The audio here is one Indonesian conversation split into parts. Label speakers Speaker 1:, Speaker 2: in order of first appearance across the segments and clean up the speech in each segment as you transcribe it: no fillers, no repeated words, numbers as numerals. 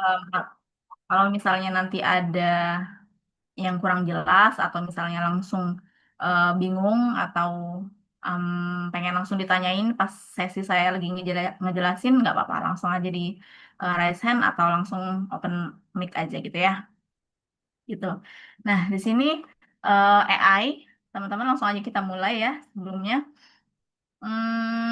Speaker 1: em, kalau misalnya nanti ada yang kurang jelas atau misalnya langsung bingung atau em, pengen langsung ditanyain pas sesi saya lagi ngejelasin, nggak apa-apa, langsung aja di raise hand atau langsung open mic aja gitu ya, gitu. Nah, di sini AI, teman-teman langsung aja kita mulai ya sebelumnya.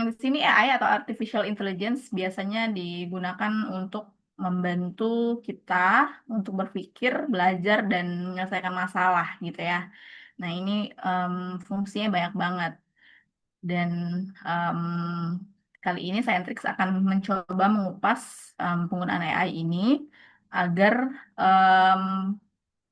Speaker 1: Di sini AI atau artificial intelligence biasanya digunakan untuk membantu kita untuk berpikir, belajar, dan menyelesaikan masalah gitu ya. Nah, ini em, fungsinya banyak banget. Dan em, kali ini Scientrix akan mencoba mengupas penggunaan AI ini agar em,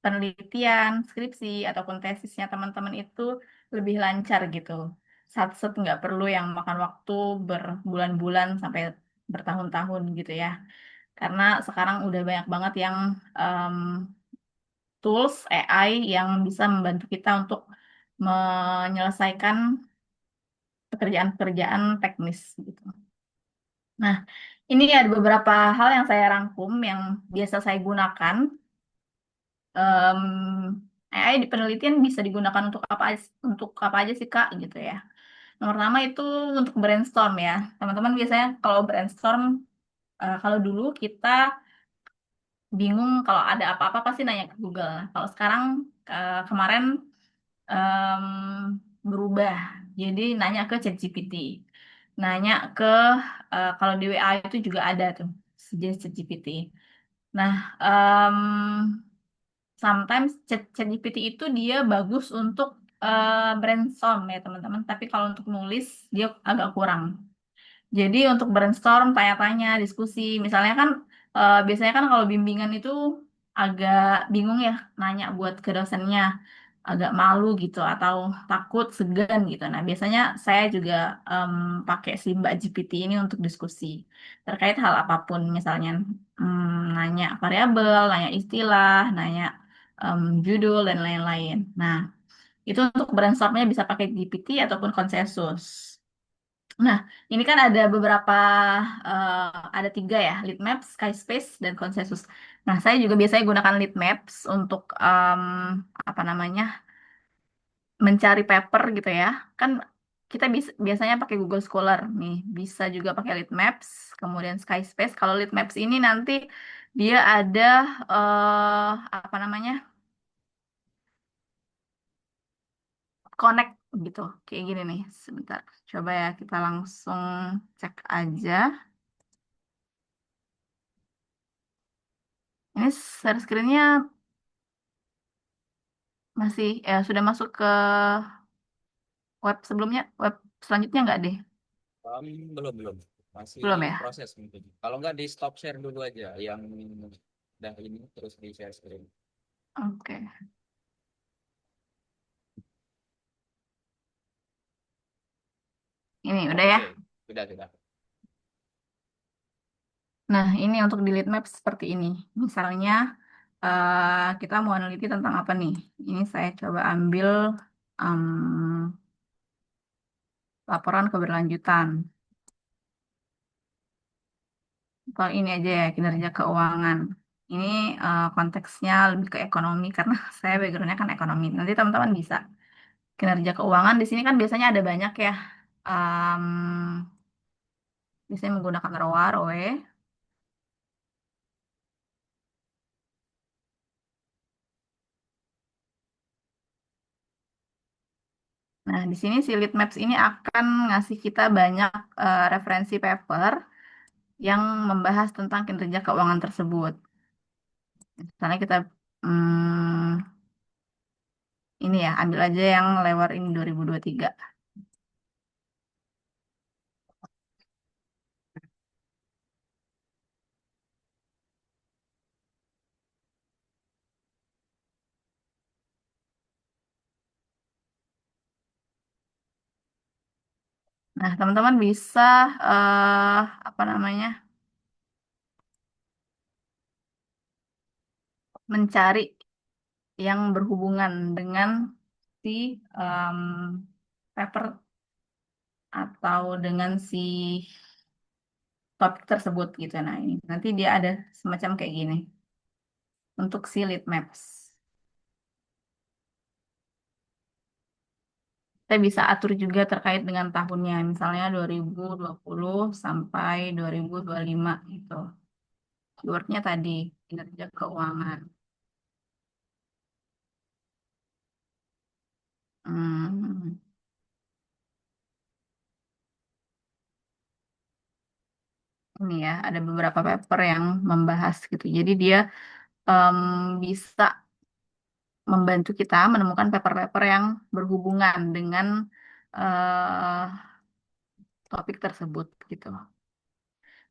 Speaker 1: penelitian, skripsi, ataupun tesisnya teman-teman itu lebih lancar gitu. Sat-set nggak perlu yang makan waktu berbulan-bulan sampai bertahun-tahun gitu ya. Karena sekarang udah banyak banget yang em, tools AI yang bisa membantu kita untuk menyelesaikan pekerjaan-pekerjaan teknis gitu. Nah, ini ada beberapa hal yang saya rangkum yang biasa saya gunakan. Em, AI di penelitian bisa digunakan untuk apa aja sih Kak gitu ya. Yang pertama itu untuk brainstorm ya. Teman-teman biasanya kalau brainstorm, kalau dulu kita bingung kalau ada apa-apa pasti nanya ke Google. Nah, kalau sekarang kemarin em, berubah. Jadi nanya ke ChatGPT. Nanya ke kalau di WA itu juga ada tuh sejenis ChatGPT. Nah, em, sometimes ChatGPT itu dia bagus untuk brainstorm ya teman-teman. Tapi kalau untuk nulis dia agak kurang. Jadi untuk brainstorm, tanya-tanya, diskusi, misalnya kan biasanya kan kalau bimbingan itu agak bingung ya nanya buat ke dosennya, agak malu gitu atau takut, segan gitu. Nah biasanya saya juga em, pakai si Mbak GPT ini untuk diskusi terkait hal apapun, misalnya nanya variabel, nanya istilah, nanya judul dan lain-lain. Nah itu untuk brainstormnya bisa pakai GPT ataupun konsensus. Nah, ini kan ada beberapa, ada tiga ya, lead maps, Skyspace, dan konsensus. Nah, saya juga biasanya gunakan lead maps untuk apa namanya, mencari paper gitu ya. Kan kita biasanya pakai Google Scholar nih, bisa juga pakai lead maps, kemudian Skyspace. Kalau lead maps ini nanti dia ada apa namanya, connect gitu, kayak gini nih. Sebentar, coba ya kita langsung cek aja. Ini share screen-nya masih ya sudah masuk ke web sebelumnya, web selanjutnya nggak deh?
Speaker 2: Belum belum masih
Speaker 1: Belum ya?
Speaker 2: proses mungkin. Kalau nggak di stop share dulu aja yang udah ini terus di share screen.
Speaker 1: Oke. Ini udah ya.
Speaker 2: Oke, sudah.
Speaker 1: Nah, ini untuk delete map seperti ini. Misalnya kita mau meneliti tentang apa nih? Ini saya coba ambil em, laporan keberlanjutan. Atau ini aja ya, kinerja keuangan. Ini konteksnya lebih ke ekonomi karena saya backgroundnya kan ekonomi. Nanti teman-teman bisa kinerja keuangan di sini kan biasanya ada banyak ya. Em, Biasanya menggunakan ROA, ROE. Nah, di sini si lead maps ini akan ngasih kita banyak referensi paper yang membahas tentang kinerja keuangan tersebut. Misalnya kita hmm, ini ya, ambil aja yang lewat ini 2023. Nah, teman-teman bisa apa namanya, mencari yang berhubungan dengan si em, paper atau dengan si topik tersebut gitu. Nah, ini nanti dia ada semacam kayak gini untuk si lead maps. Kita bisa atur juga terkait dengan tahunnya, misalnya 2020 sampai 2025 gitu. Keywordnya tadi kinerja keuangan. Hmm, ini ya ada beberapa paper yang membahas gitu. Jadi dia em, bisa membantu kita menemukan paper-paper yang berhubungan dengan eh, topik tersebut gitu.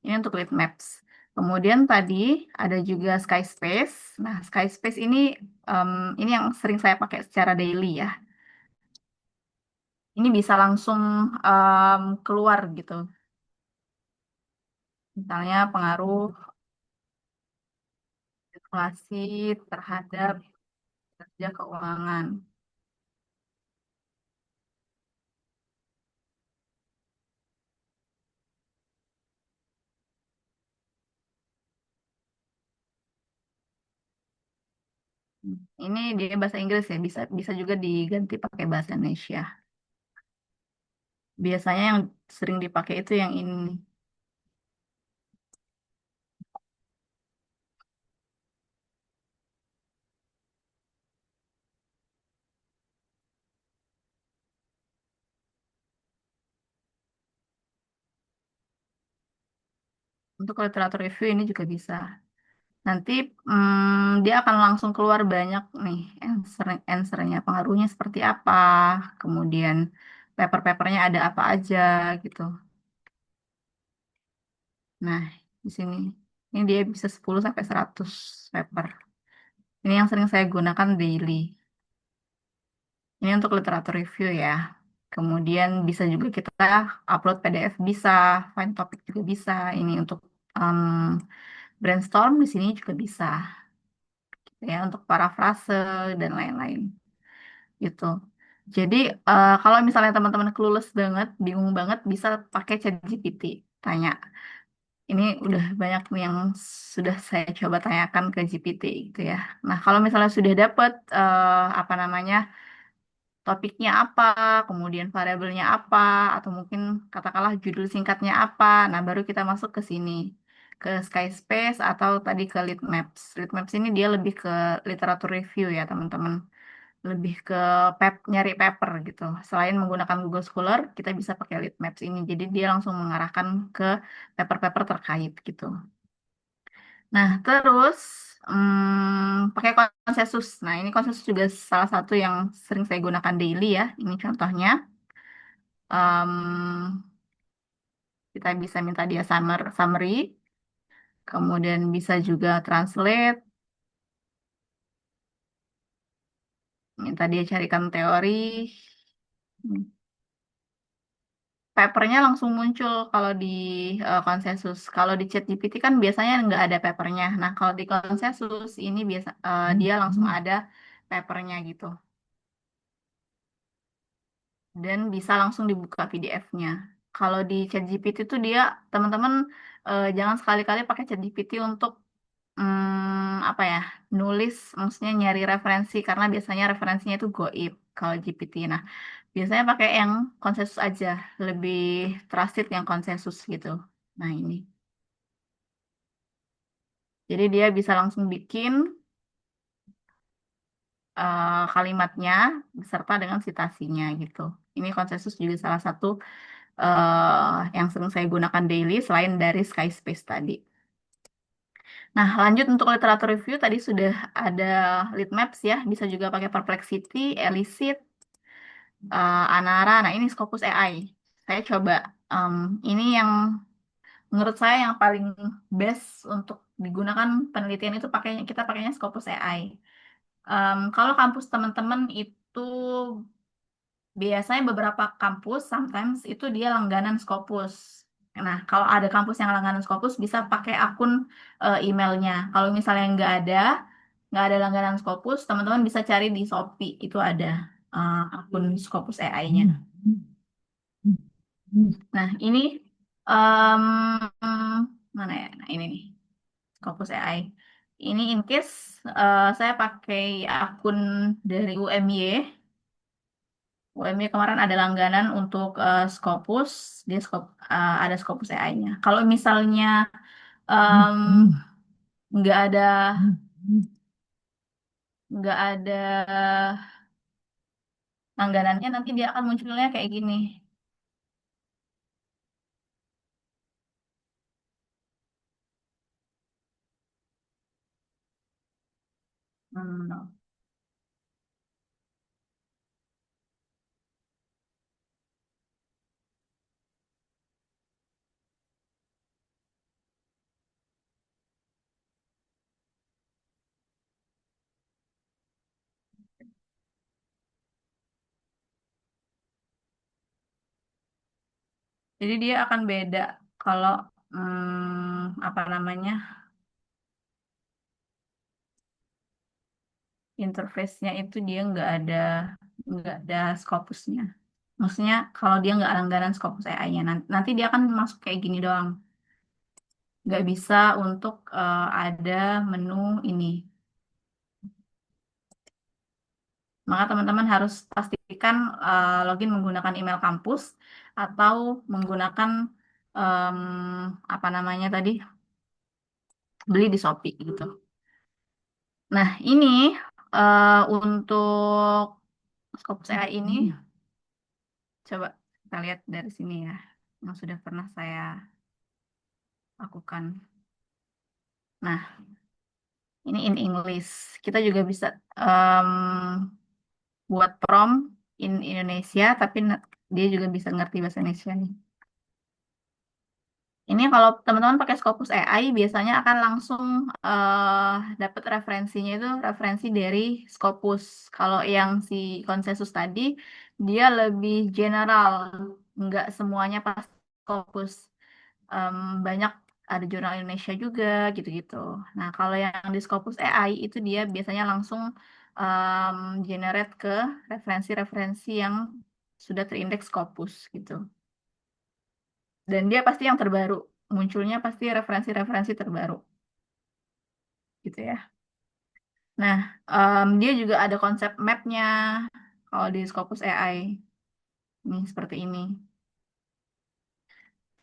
Speaker 1: Ini untuk lead maps. Kemudian tadi ada juga Skyspace. Nah, Skyspace em, ini yang sering saya pakai secara daily ya. Ini bisa langsung keluar gitu. Misalnya pengaruh inflasi terhadap kerja keuangan. Ini dia bahasa Inggris ya, bisa bisa juga diganti pakai bahasa Indonesia. Biasanya yang sering dipakai itu yang ini. Untuk literatur review ini juga bisa. Nanti dia akan langsung keluar banyak nih answernya, pengaruhnya seperti apa, kemudian paper-papernya ada apa aja gitu. Nah, di sini ini dia bisa 10 sampai 100 paper. Ini yang sering saya gunakan daily. Ini untuk literatur review ya. Kemudian bisa juga kita upload PDF bisa, find topik juga bisa. Ini untuk em, brainstorm di sini juga bisa ya untuk parafrase dan lain-lain gitu. Jadi kalau misalnya teman-teman clueless banget, bingung banget, bisa pakai ChatGPT. Tanya. Ini udah banyak nih yang sudah saya coba tanyakan ke GPT gitu ya. Nah, kalau misalnya sudah dapat apa namanya topiknya apa, kemudian variabelnya apa, atau mungkin katakanlah judul singkatnya apa, nah baru kita masuk ke sini ke Skyspace atau tadi ke Lead Maps. Lead Maps ini dia lebih ke literatur review ya teman-teman, lebih ke nyari paper gitu. Selain menggunakan Google Scholar, kita bisa pakai Lead Maps ini. Jadi dia langsung mengarahkan ke paper-paper terkait gitu. Nah, terus pakai konsensus. Nah, ini konsensus juga salah satu yang sering saya gunakan daily ya. Ini contohnya. Em, kita bisa minta dia summary, kemudian bisa juga translate, minta dia carikan teori. Papernya langsung muncul kalau di konsensus. Kalau di ChatGPT kan biasanya nggak ada papernya. Nah, kalau di konsensus ini biasa dia langsung ada papernya gitu. Dan bisa langsung dibuka PDF-nya. Kalau di ChatGPT itu dia teman-teman jangan sekali-kali pakai ChatGPT untuk apa ya nulis, maksudnya nyari referensi karena biasanya referensinya itu goib kalau GPT. Nah, biasanya pakai yang konsensus aja, lebih trusted yang konsensus gitu. Nah ini, jadi dia bisa langsung bikin kalimatnya beserta dengan citasinya gitu. Ini konsensus juga salah satu yang sering saya gunakan daily selain dari Skyspace tadi. Nah, lanjut untuk literatur review tadi sudah ada lead maps ya, bisa juga pakai Perplexity, Elicit, Anara. Nah, ini Scopus AI. Saya coba em, ini yang menurut saya yang paling best untuk digunakan penelitian itu kita pakainya Scopus AI. Kalau kampus teman-teman itu biasanya beberapa kampus, sometimes itu dia langganan Scopus. Nah, kalau ada kampus yang langganan Scopus, bisa pakai akun emailnya. Kalau misalnya nggak ada langganan Scopus, teman-teman bisa cari di Shopee. Itu ada akun Scopus AI-nya. Nah, ini. Em, mana ya? Nah, ini nih, Scopus AI. Ini in case saya pakai akun dari UMY. UMY kemarin ada langganan untuk Scopus, dia ada Scopus AI-nya. Kalau misalnya em, nggak ada nggak ada langganannya, nanti dia akan munculnya kayak gini. No. Jadi dia akan beda kalau apa namanya, interface-nya itu dia nggak ada Scopusnya. Maksudnya kalau dia nggak langganan Scopus AI-nya, nanti dia akan masuk kayak gini doang. Nggak bisa untuk ada menu ini. Maka teman-teman harus pastikan login menggunakan email kampus atau menggunakan em, apa namanya tadi, beli di Shopee gitu. Nah, ini untuk Scopus AI ini coba kita lihat dari sini ya, yang sudah pernah saya lakukan. Nah, ini in English. Kita juga bisa em, buat prompt in Indonesia, tapi dia juga bisa ngerti bahasa Indonesia nih. Ini kalau teman-teman pakai Scopus AI biasanya akan langsung dapat referensinya itu referensi dari Scopus. Kalau yang si konsensus tadi dia lebih general, nggak semuanya pas Scopus. Em, Banyak ada jurnal Indonesia juga gitu-gitu. Nah kalau yang di Scopus AI itu dia biasanya langsung em, generate ke referensi-referensi yang sudah terindeks Scopus gitu. Dan dia pasti yang terbaru, munculnya pasti referensi-referensi terbaru gitu ya. Nah, dia juga ada konsep mapnya kalau di Scopus AI. Ini seperti ini.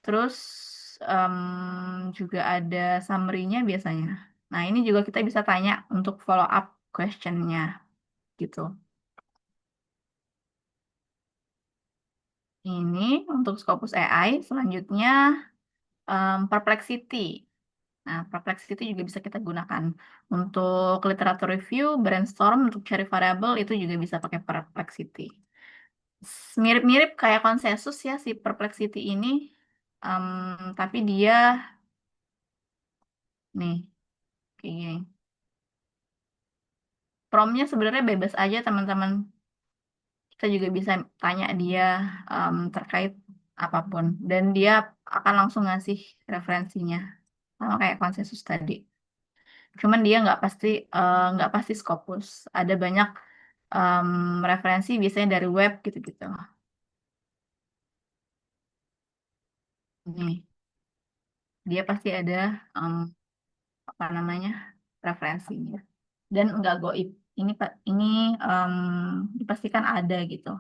Speaker 1: Terus juga ada summary-nya biasanya. Nah, ini juga kita bisa tanya untuk follow up question-nya gitu. Ini untuk Scopus AI. Selanjutnya Perplexity. Nah, Perplexity juga bisa kita gunakan untuk literatur review, brainstorm, untuk cari variabel itu juga bisa pakai Perplexity. Mirip-mirip kayak konsensus ya si Perplexity ini. Tapi dia nih kayak gini. Promnya sebenarnya bebas aja teman-teman. Kita juga bisa tanya dia terkait apapun, dan dia akan langsung ngasih referensinya sama kayak konsensus tadi. Cuman dia nggak pasti Scopus. Ada banyak referensi biasanya dari web gitu-gitu. Nih, dia pasti ada em, apa namanya, referensinya. Dan nggak goib. Ini em, dipastikan ada gitu.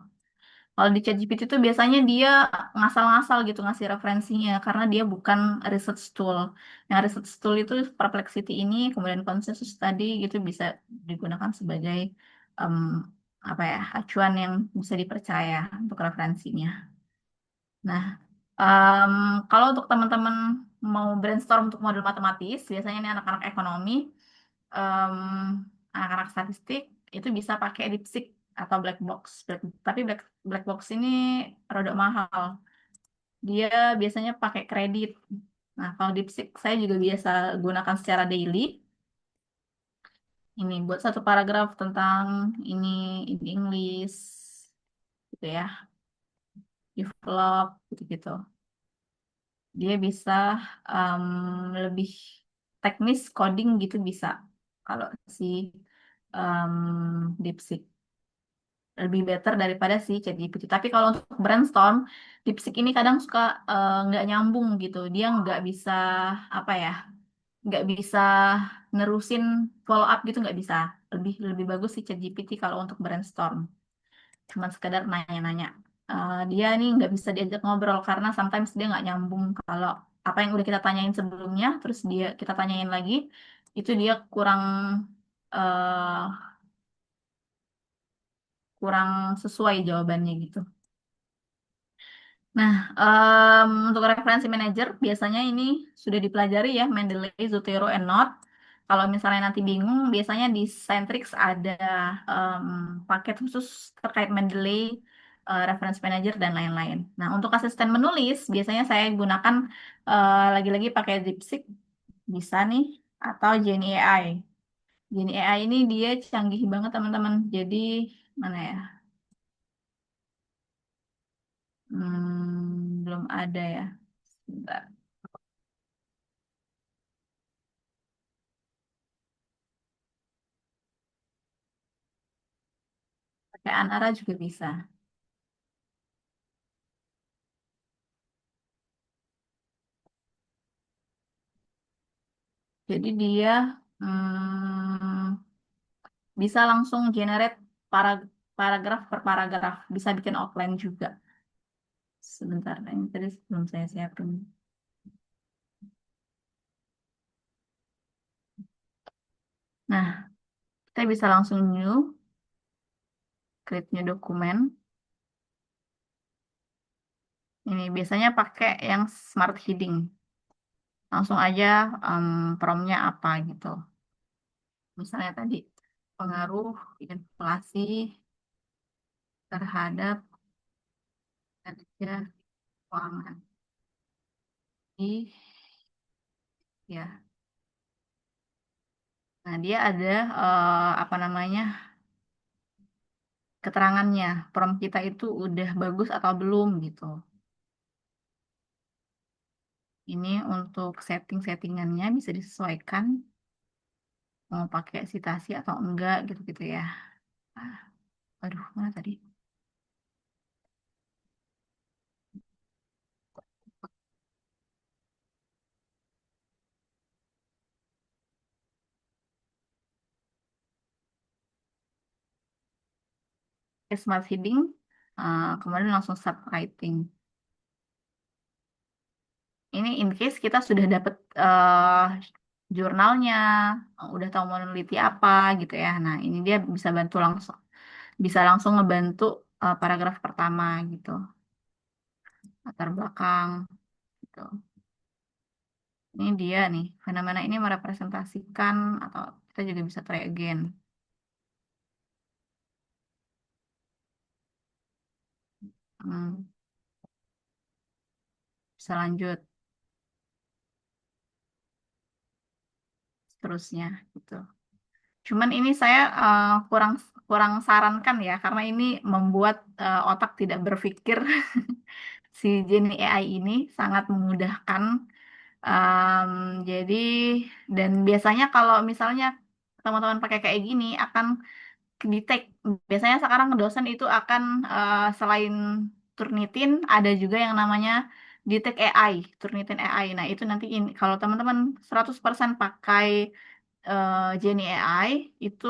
Speaker 1: Kalau di ChatGPT itu biasanya dia ngasal-ngasal gitu ngasih referensinya karena dia bukan research tool. Yang research tool itu Perplexity ini, kemudian konsensus tadi gitu bisa digunakan sebagai em, apa ya, acuan yang bisa dipercaya untuk referensinya. Nah, em, kalau untuk teman-teman mau brainstorm untuk model matematis, biasanya ini anak-anak ekonomi, em, anak-anak statistik itu bisa pakai DeepSeek atau black box. Tapi black box ini rada mahal. Dia biasanya pakai kredit. Nah, kalau DeepSeek saya juga biasa gunakan secara daily. Ini buat satu paragraf tentang ini in English gitu ya, develop gitu-gitu. Dia bisa em, lebih teknis coding gitu bisa kalau si em, DeepSeek. lebih better daripada si ChatGPT. Tapi kalau untuk brainstorm, DeepSeek ini kadang suka nggak nyambung gitu. Dia nggak bisa apa ya, nggak bisa nerusin follow up gitu, nggak bisa. Lebih lebih bagus si ChatGPT kalau untuk brainstorm. Cuma sekedar nanya-nanya. Dia nih nggak bisa diajak ngobrol karena sometimes dia nggak nyambung kalau apa yang udah kita tanyain sebelumnya, terus dia kita tanyain lagi, itu dia kurang eh, kurang sesuai jawabannya gitu. Nah, untuk referensi manager biasanya ini sudah dipelajari ya, Mendeley, Zotero, and Knott. Kalau misalnya nanti bingung, biasanya di Centrix ada em, paket khusus terkait Mendeley, reference manager, dan lain-lain. Nah, untuk asisten menulis, biasanya saya gunakan lagi-lagi pakai DeepSeek, bisa nih, atau Genie AI. Genie AI ini dia canggih banget teman-teman. Jadi, mana ya? Belum ada ya. Sebentar. Pakai Anara juga bisa. Jadi dia bisa langsung generate paragraf per paragraf. Bisa bikin outline juga. Sebentar, ini tadi belum saya siapin. Nah, kita bisa langsung new, create new dokumen. Ini biasanya pakai yang smart heading. Langsung aja promptnya apa gitu. Misalnya tadi, pengaruh inflasi terhadap kinerja keuangan. Ya. Nah, dia ada apa namanya, keterangannya, prompt kita itu udah bagus atau belum gitu. Ini untuk setting-settingannya bisa disesuaikan mau pakai citasi atau enggak gitu-gitu ya. Ah, aduh, mana tadi? Smart heading, kemudian langsung subwriting. Ini in case kita sudah dapat jurnalnya, udah tahu mau meneliti apa gitu ya. Nah, ini dia bisa bantu langsung, bisa langsung ngebantu paragraf pertama gitu, latar belakang gitu. Ini dia nih, fenomena ini merepresentasikan, atau kita juga bisa try again. Hmm, bisa lanjut seterusnya gitu. Cuman ini saya kurang kurang sarankan ya, karena ini membuat otak tidak berpikir. Si Genie AI ini sangat memudahkan. Em, jadi, dan biasanya kalau misalnya teman-teman pakai kayak gini akan detect. Biasanya sekarang dosen itu akan selain Turnitin ada juga yang namanya detect AI, Turnitin AI. Nah, itu nanti kalau teman-teman 100% pakai Genie AI itu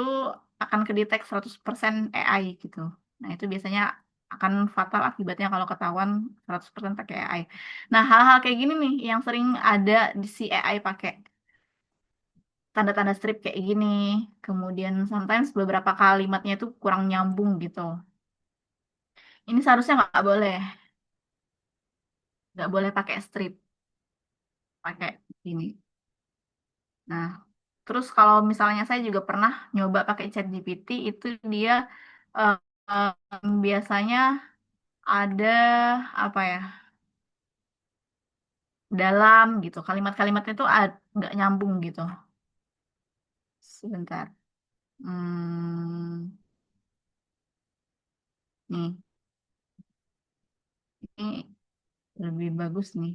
Speaker 1: akan kedetek 100% AI gitu. Nah, itu biasanya akan fatal akibatnya kalau ketahuan 100% pakai AI. Nah, hal-hal kayak gini nih yang sering ada di si AI pakai tanda-tanda strip kayak gini. Kemudian sometimes beberapa kalimatnya itu kurang nyambung gitu. Ini seharusnya nggak boleh pakai strip, pakai ini. Nah, terus kalau misalnya saya juga pernah nyoba pakai ChatGPT, itu dia eh, biasanya ada apa ya, dalam gitu, kalimat-kalimatnya itu nggak nyambung gitu. Sebentar. Hmm, nih, ini lebih bagus nih,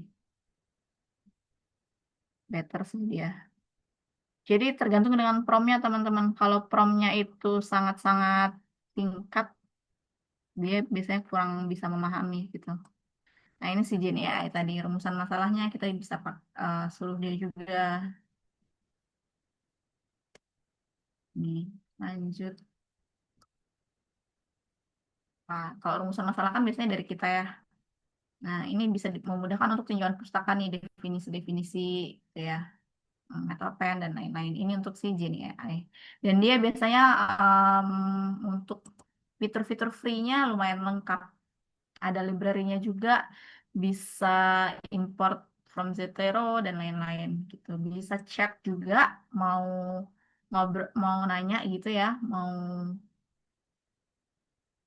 Speaker 1: better sih dia. Jadi tergantung dengan promptnya teman-teman. Kalau promptnya itu sangat-sangat singkat, dia biasanya kurang bisa memahami gitu. Nah, ini si Gen AI tadi rumusan masalahnya kita bisa suruh dia juga. Nih, lanjut. Nah, kalau rumusan masalah kan biasanya dari kita ya. Nah, ini bisa memudahkan untuk tinjauan pustaka nih, definisi-definisi gitu ya, atau pen dan lain-lain. Ini untuk si Gen AI. Dan dia biasanya untuk fitur-fitur free-nya lumayan lengkap. Ada library-nya juga, bisa import from Zotero dan lain-lain gitu. Bisa chat juga, mau mau nanya gitu ya, mau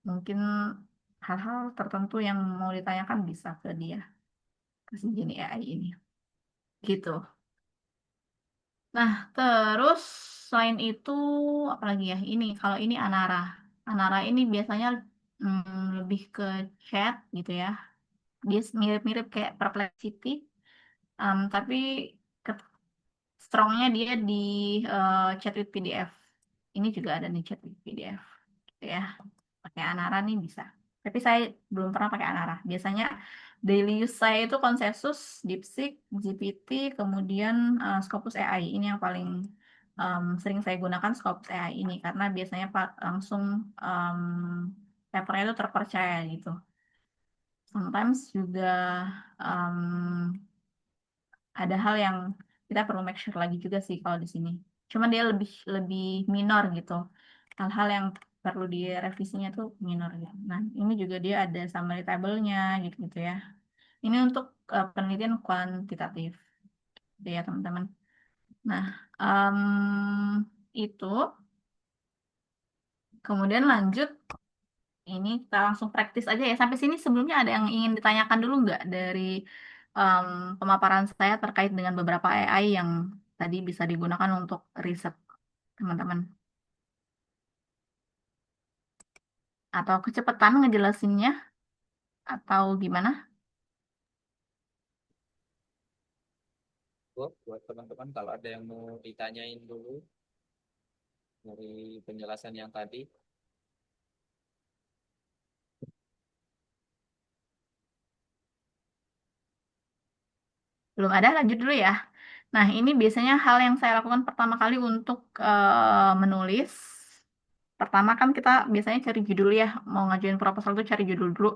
Speaker 1: mungkin hal-hal tertentu yang mau ditanyakan bisa ke dia, ke si Genie AI ini. Gitu. Nah, terus selain itu apalagi ya? Ini kalau ini Anara. Anara ini biasanya lebih ke chat gitu ya. Dia mirip-mirip kayak Perplexity, tapi ke- strongnya dia di chat with PDF. Ini juga ada nih chat with PDF, gitu ya. Pakai Anara nih bisa. Tapi saya belum pernah pakai Anara. Biasanya daily use saya itu Consensus, DeepSeek, GPT, kemudian Scopus AI. Ini yang paling sering saya gunakan, Scopus AI ini karena biasanya langsung um, papernya itu terpercaya gitu. Sometimes juga um, ada hal yang kita perlu make sure lagi juga sih kalau di sini. Cuman dia lebih lebih minor gitu. Hal-hal yang perlu direvisinya tuh minor gitu. Nah, ini juga dia ada summary table-nya gitu-gitu ya. Ini untuk penelitian kuantitatif, gitu ya teman-teman. Nah, itu kemudian lanjut. Ini kita langsung praktis aja ya. Sampai sini sebelumnya ada yang ingin ditanyakan dulu nggak dari em, pemaparan saya terkait dengan beberapa AI yang tadi bisa digunakan untuk riset, teman-teman? Atau kecepatan ngejelasinnya? Atau gimana?
Speaker 2: Buat teman-teman kalau ada yang mau ditanyain dulu dari penjelasan yang tadi.
Speaker 1: Belum ada, lanjut dulu ya. Nah, ini biasanya hal yang saya lakukan pertama kali untuk menulis. Pertama kan kita biasanya cari judul ya, mau ngajuin proposal tuh cari judul dulu.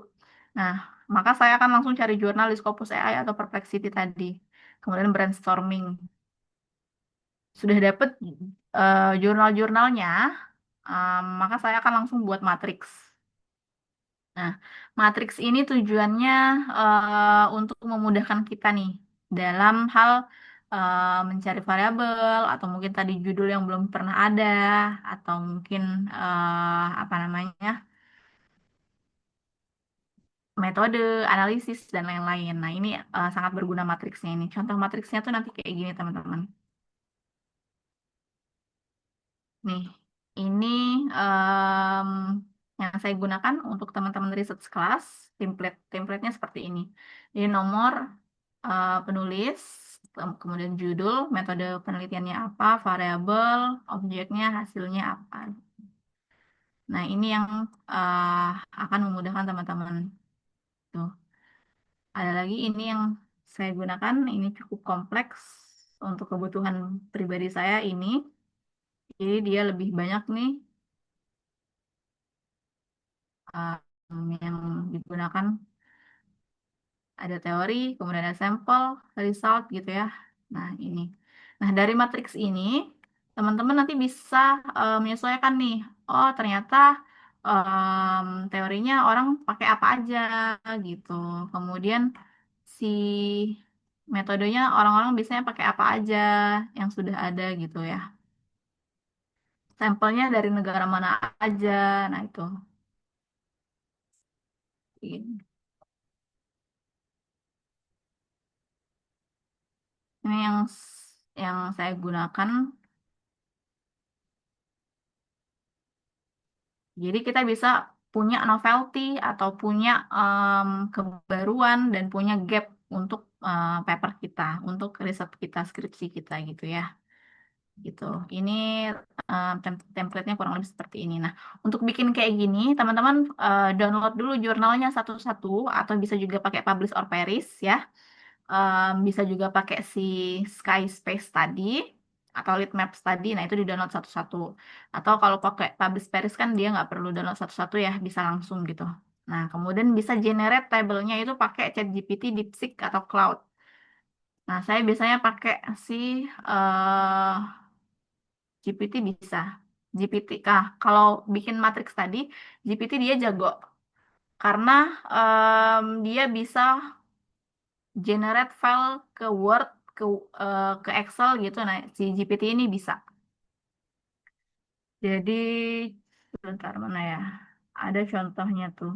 Speaker 1: Nah, maka saya akan langsung cari jurnal di Scopus AI atau Perplexity tadi. Kemudian brainstorming. Sudah dapet jurnal-jurnalnya, maka saya akan langsung buat matriks. Nah, matriks ini tujuannya untuk memudahkan kita nih dalam hal mencari variabel atau mungkin tadi judul yang belum pernah ada atau mungkin apa namanya metode analisis dan lain-lain. Nah, ini sangat berguna matriksnya ini. Contoh matriksnya tuh nanti kayak gini teman-teman. Nih, ini em, yang saya gunakan untuk teman-teman research kelas. Templatenya seperti ini. Jadi nomor penulis, kemudian judul, metode penelitiannya apa, variabel, objeknya, hasilnya apa. Nah, ini yang eh, akan memudahkan teman-teman. Tuh. Ada lagi ini yang saya gunakan, ini cukup kompleks untuk kebutuhan pribadi saya ini. Jadi dia lebih banyak nih eh, yang digunakan, ada teori, kemudian ada sampel, result gitu ya. Nah, ini. Nah, dari matriks ini, teman-teman nanti bisa menyesuaikan nih. Oh, ternyata teorinya orang pakai apa aja gitu. Kemudian si metodenya orang-orang biasanya pakai apa aja yang sudah ada gitu ya. Sampelnya dari negara mana aja. Nah, itu. Ini yang saya gunakan. Jadi kita bisa punya novelty atau punya kebaruan dan punya gap untuk paper kita, untuk riset kita, skripsi kita gitu ya. Gitu. Ini Template-nya kurang lebih seperti ini. Nah, untuk bikin kayak gini, teman-teman download dulu jurnalnya satu-satu, atau bisa juga pakai Publish or Perish ya. Bisa juga pakai si Sky Space tadi atau Leadmap tadi. Nah, itu di-download satu-satu. Atau kalau pakai Publish Perish kan dia nggak perlu download satu-satu ya, bisa langsung gitu. Nah, kemudian bisa generate tabelnya itu pakai ChatGPT, DeepSeek, atau Cloud. Nah, saya biasanya pakai si eh, GPT bisa. GPT, kalau bikin matriks tadi, GPT dia jago karena dia bisa generate file ke Word, ke ke Excel gitu. Nah, si GPT ini bisa. Jadi, sebentar mana ya? Ada contohnya tuh.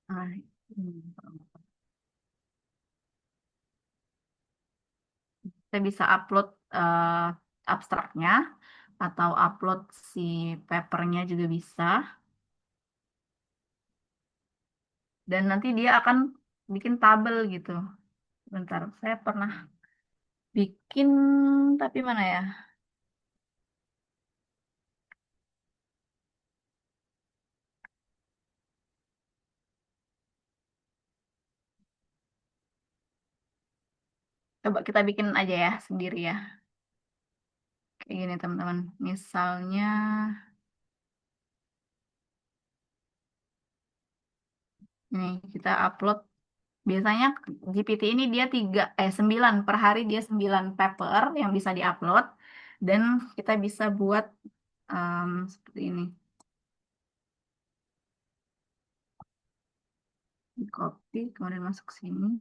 Speaker 1: Nah, saya bisa upload abstraknya atau upload si papernya juga bisa. Dan nanti dia akan bikin tabel gitu. Bentar, saya pernah bikin, tapi mana ya? Coba kita bikin aja ya sendiri ya. Kayak gini teman-teman. Misalnya, nih kita upload. Biasanya GPT ini dia 9 per hari, dia 9 paper yang bisa diupload. Dan kita bisa buat seperti ini. Di copy, kemudian masuk sini.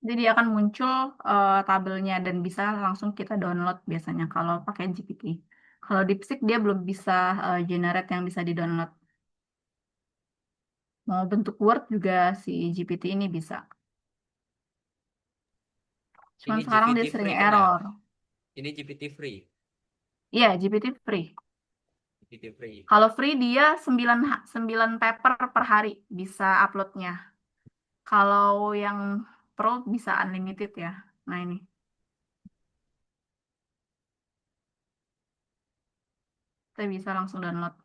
Speaker 1: Jadi dia akan muncul tabelnya dan bisa langsung kita download biasanya kalau pakai GPT. Kalau DeepSeek dia belum bisa generate yang bisa di-download. Mau bentuk Word juga si GPT ini bisa. Cuman
Speaker 2: Ini
Speaker 1: sekarang
Speaker 2: GPT
Speaker 1: dia sering
Speaker 2: free kan ya?
Speaker 1: error.
Speaker 2: Ini GPT free.
Speaker 1: Iya, GPT free.
Speaker 2: GPT free.
Speaker 1: Kalau free dia 9 paper per hari bisa uploadnya. Kalau yang pro bisa unlimited ya. Nah ini, saya bisa langsung download.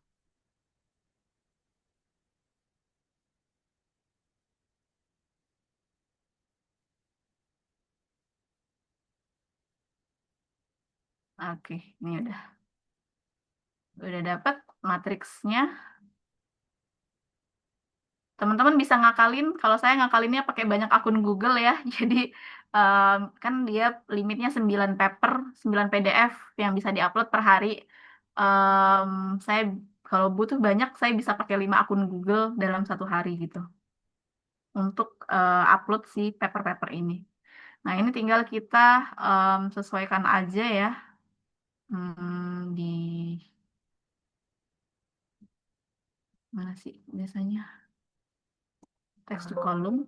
Speaker 1: Oke, ini udah dapat matriksnya. Teman-teman bisa ngakalin, kalau saya ngakalinnya pakai banyak akun Google ya. Jadi kan dia limitnya 9 paper, 9 PDF yang bisa diupload per hari. Em, saya kalau butuh banyak, saya bisa pakai 5 akun Google dalam satu hari gitu untuk upload si paper-paper ini. Nah, ini tinggal kita sesuaikan aja ya di mana sih biasanya text to column.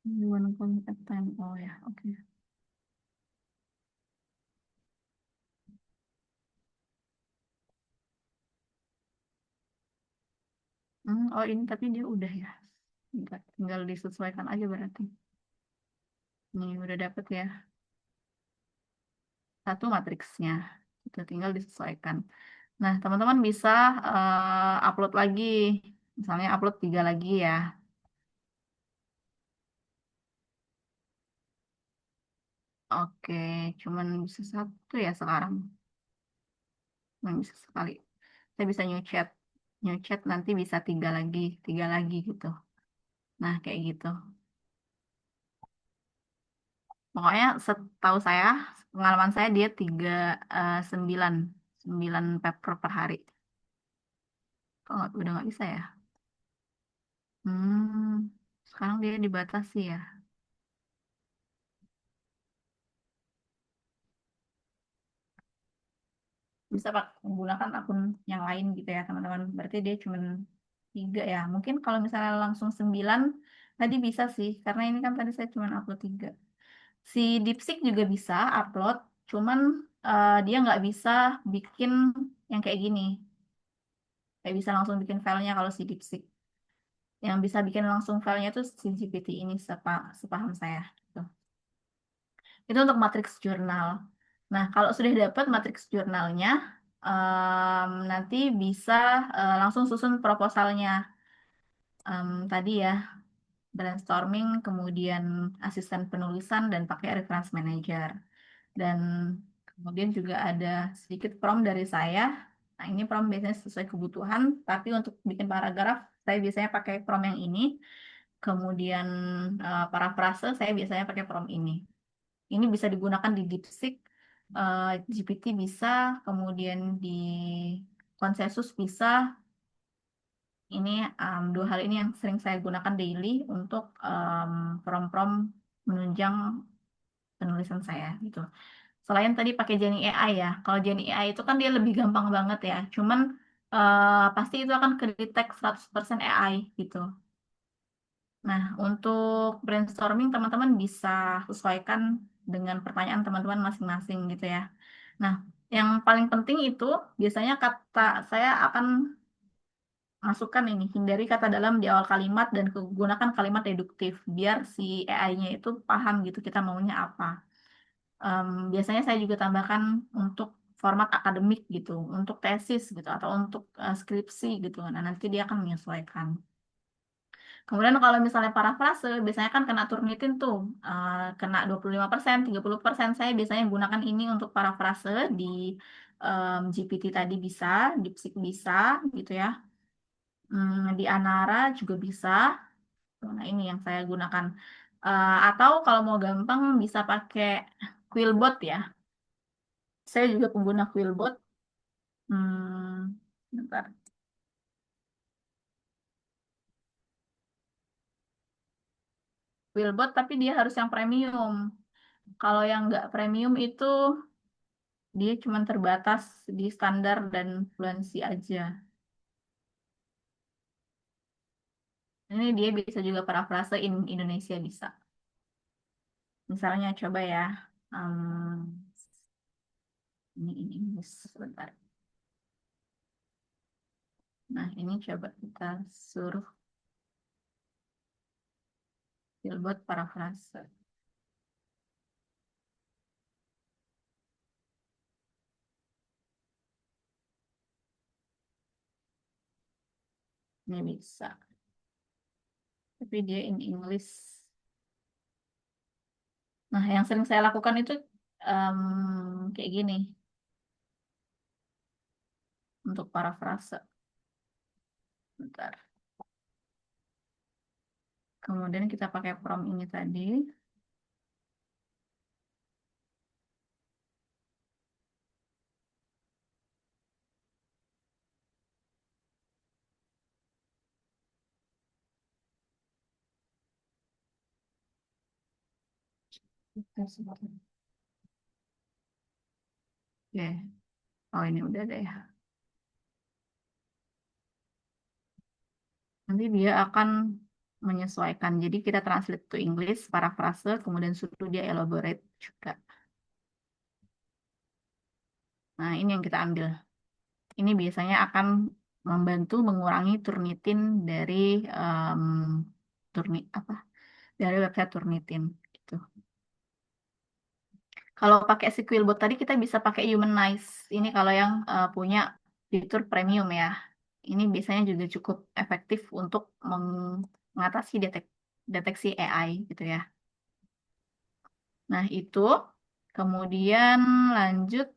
Speaker 1: You wanna call at time? Oh ya, oke. Oh ini tapi dia udah ya. Enggak, tinggal disesuaikan aja berarti. Nih udah dapet ya satu matriksnya. Itu tinggal disesuaikan. Nah, teman-teman bisa upload lagi. Misalnya upload 3 lagi ya. Oke, cuman bisa satu ya sekarang. Cuman bisa sekali. Saya bisa new chat. New chat nanti bisa 3 lagi gitu. Nah, kayak gitu. Pokoknya setahu saya, pengalaman saya dia 9 paper per hari. Kok udah nggak bisa ya? Hmm, sekarang dia dibatasi ya. Bisa Pak menggunakan akun yang lain gitu ya teman-teman. Berarti dia cuma 3 ya. Mungkin kalau misalnya langsung 9 tadi bisa sih. Karena ini kan tadi saya cuma upload 3. Si DeepSeek juga bisa upload. Cuman dia nggak bisa bikin yang kayak gini. Kayak bisa langsung bikin filenya kalau si DeepSeek. Yang bisa bikin langsung filenya tuh si GPT ini sepaham saya. Tuh. Itu untuk matriks jurnal. Nah, kalau sudah dapat matriks jurnalnya, nanti bisa langsung susun proposalnya. Tadi ya, brainstorming, kemudian asisten penulisan, dan pakai reference manager. Dan kemudian juga ada sedikit prompt dari saya. Nah, ini prompt biasanya sesuai kebutuhan, tapi untuk bikin paragraf, saya biasanya pakai prompt yang ini. Kemudian parafrase, saya biasanya pakai prompt ini. Ini bisa digunakan di DeepSeek, GPT bisa, kemudian di Konsensus bisa. Ini 2 hal ini yang sering saya gunakan daily untuk prompt-prompt menunjang penulisan saya gitu. Selain tadi pakai Jenny AI ya, kalau Jenny AI itu kan dia lebih gampang banget ya. Cuman pasti itu akan ke detect 100% AI gitu. Nah, untuk brainstorming teman-teman bisa sesuaikan dengan pertanyaan teman-teman masing-masing gitu ya. Nah, yang paling penting itu biasanya kata saya akan masukkan ini, hindari kata dalam di awal kalimat dan gunakan kalimat deduktif biar si AI-nya itu paham gitu kita maunya apa. Biasanya saya juga tambahkan untuk format akademik gitu, untuk tesis gitu atau untuk skripsi gitu. Nah, nanti dia akan menyesuaikan. Kemudian kalau misalnya parafrase, biasanya kan kena Turnitin tuh, kena 25%, 30%. Saya biasanya gunakan ini untuk parafrase di GPT tadi bisa, DeepSeek bisa, gitu ya. Di Anara juga bisa. Nah, ini yang saya gunakan. Atau kalau mau gampang bisa pakai Quillbot ya. Saya juga pengguna Quillbot. Bentar. Quillbot tapi dia harus yang premium. Kalau yang nggak premium itu dia cuma terbatas di standar dan fluency aja. Ini dia bisa juga parafrase in Indonesia bisa. Misalnya coba ya, em, ini sebentar. Nah ini coba kita suruh Dilbot parafrase. Ini bisa. Tapi dia in English. Nah yang sering saya lakukan itu kayak gini untuk parafrase. Bentar. Kemudian kita pakai prompt ini tadi. Kita sebutkan. Oke. Oh ini udah deh ya. Nanti dia akan menyesuaikan. Jadi kita translate to English, paraphrase, kemudian suruh dia elaborate juga. Nah, ini yang kita ambil. Ini biasanya akan membantu mengurangi Turnitin dari em, turni apa dari website Turnitin gitu. Kalau pakai SQL Bot tadi kita bisa pakai Humanize. Ini kalau yang punya fitur premium ya. Ini biasanya juga cukup efektif untuk mengatasi deteksi AI gitu ya. Nah, itu kemudian lanjut.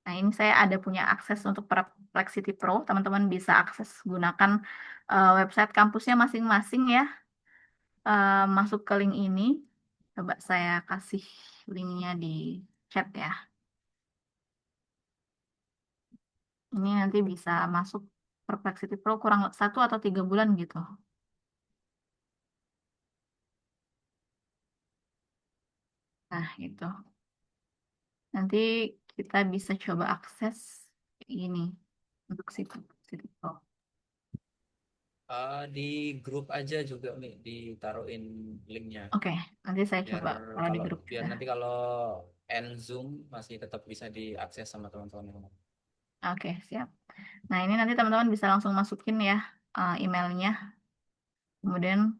Speaker 1: Nah, ini saya ada punya akses untuk Perplexity Pro. Teman-teman bisa akses gunakan website kampusnya masing-masing ya. Masuk ke link ini. Coba saya kasih linknya di chat ya. Ini nanti bisa masuk Perplexity Pro kurang 1 atau 3 bulan gitu. Nah, itu. Nanti kita bisa coba akses ini untuk situ Pro.
Speaker 2: Di grup aja juga nih ditaruhin linknya
Speaker 1: Oke, nanti saya
Speaker 2: biar
Speaker 1: coba kalau di
Speaker 2: kalau
Speaker 1: grup
Speaker 2: biar
Speaker 1: juga.
Speaker 2: nanti kalau end Zoom masih tetap bisa diakses sama teman-teman yang lain.
Speaker 1: Oke, siap. Nah, ini nanti teman-teman bisa langsung masukin ya emailnya. Kemudian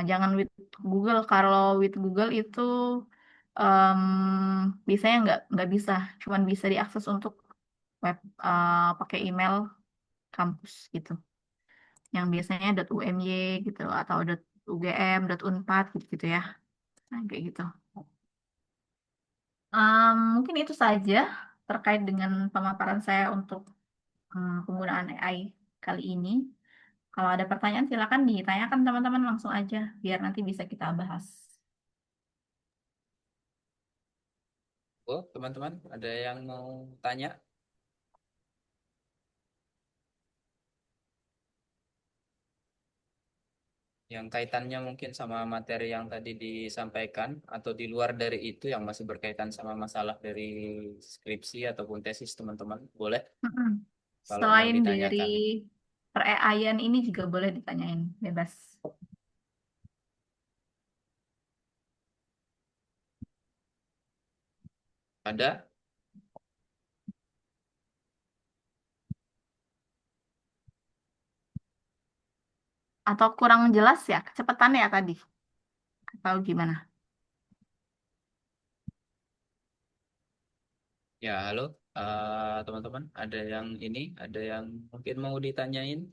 Speaker 1: jangan with Google. Kalau with Google itu biasanya nggak bisa. Cuman bisa diakses untuk web pakai email kampus gitu. Yang biasanya .umy gitu atau .ugm, .unpad gitu, gitu ya. Nah, kayak gitu. Mungkin itu saja terkait dengan pemaparan saya untuk penggunaan AI kali ini. Kalau ada pertanyaan silakan ditanyakan teman-teman langsung aja biar nanti bisa kita bahas.
Speaker 2: Oh, teman-teman, ada yang mau tanya yang kaitannya mungkin sama materi yang tadi disampaikan atau di luar dari itu yang masih berkaitan sama masalah dari skripsi ataupun tesis teman-teman, boleh
Speaker 1: Mm-mm.
Speaker 2: kalau mau
Speaker 1: Selain dari
Speaker 2: ditanyakan.
Speaker 1: per-AI-an ini juga boleh ditanyain bebas.
Speaker 2: Ada?
Speaker 1: Atau kurang jelas ya kecepatannya ya tadi? Atau gimana?
Speaker 2: Ya, halo, teman-teman. Ada yang mungkin mau ditanyain,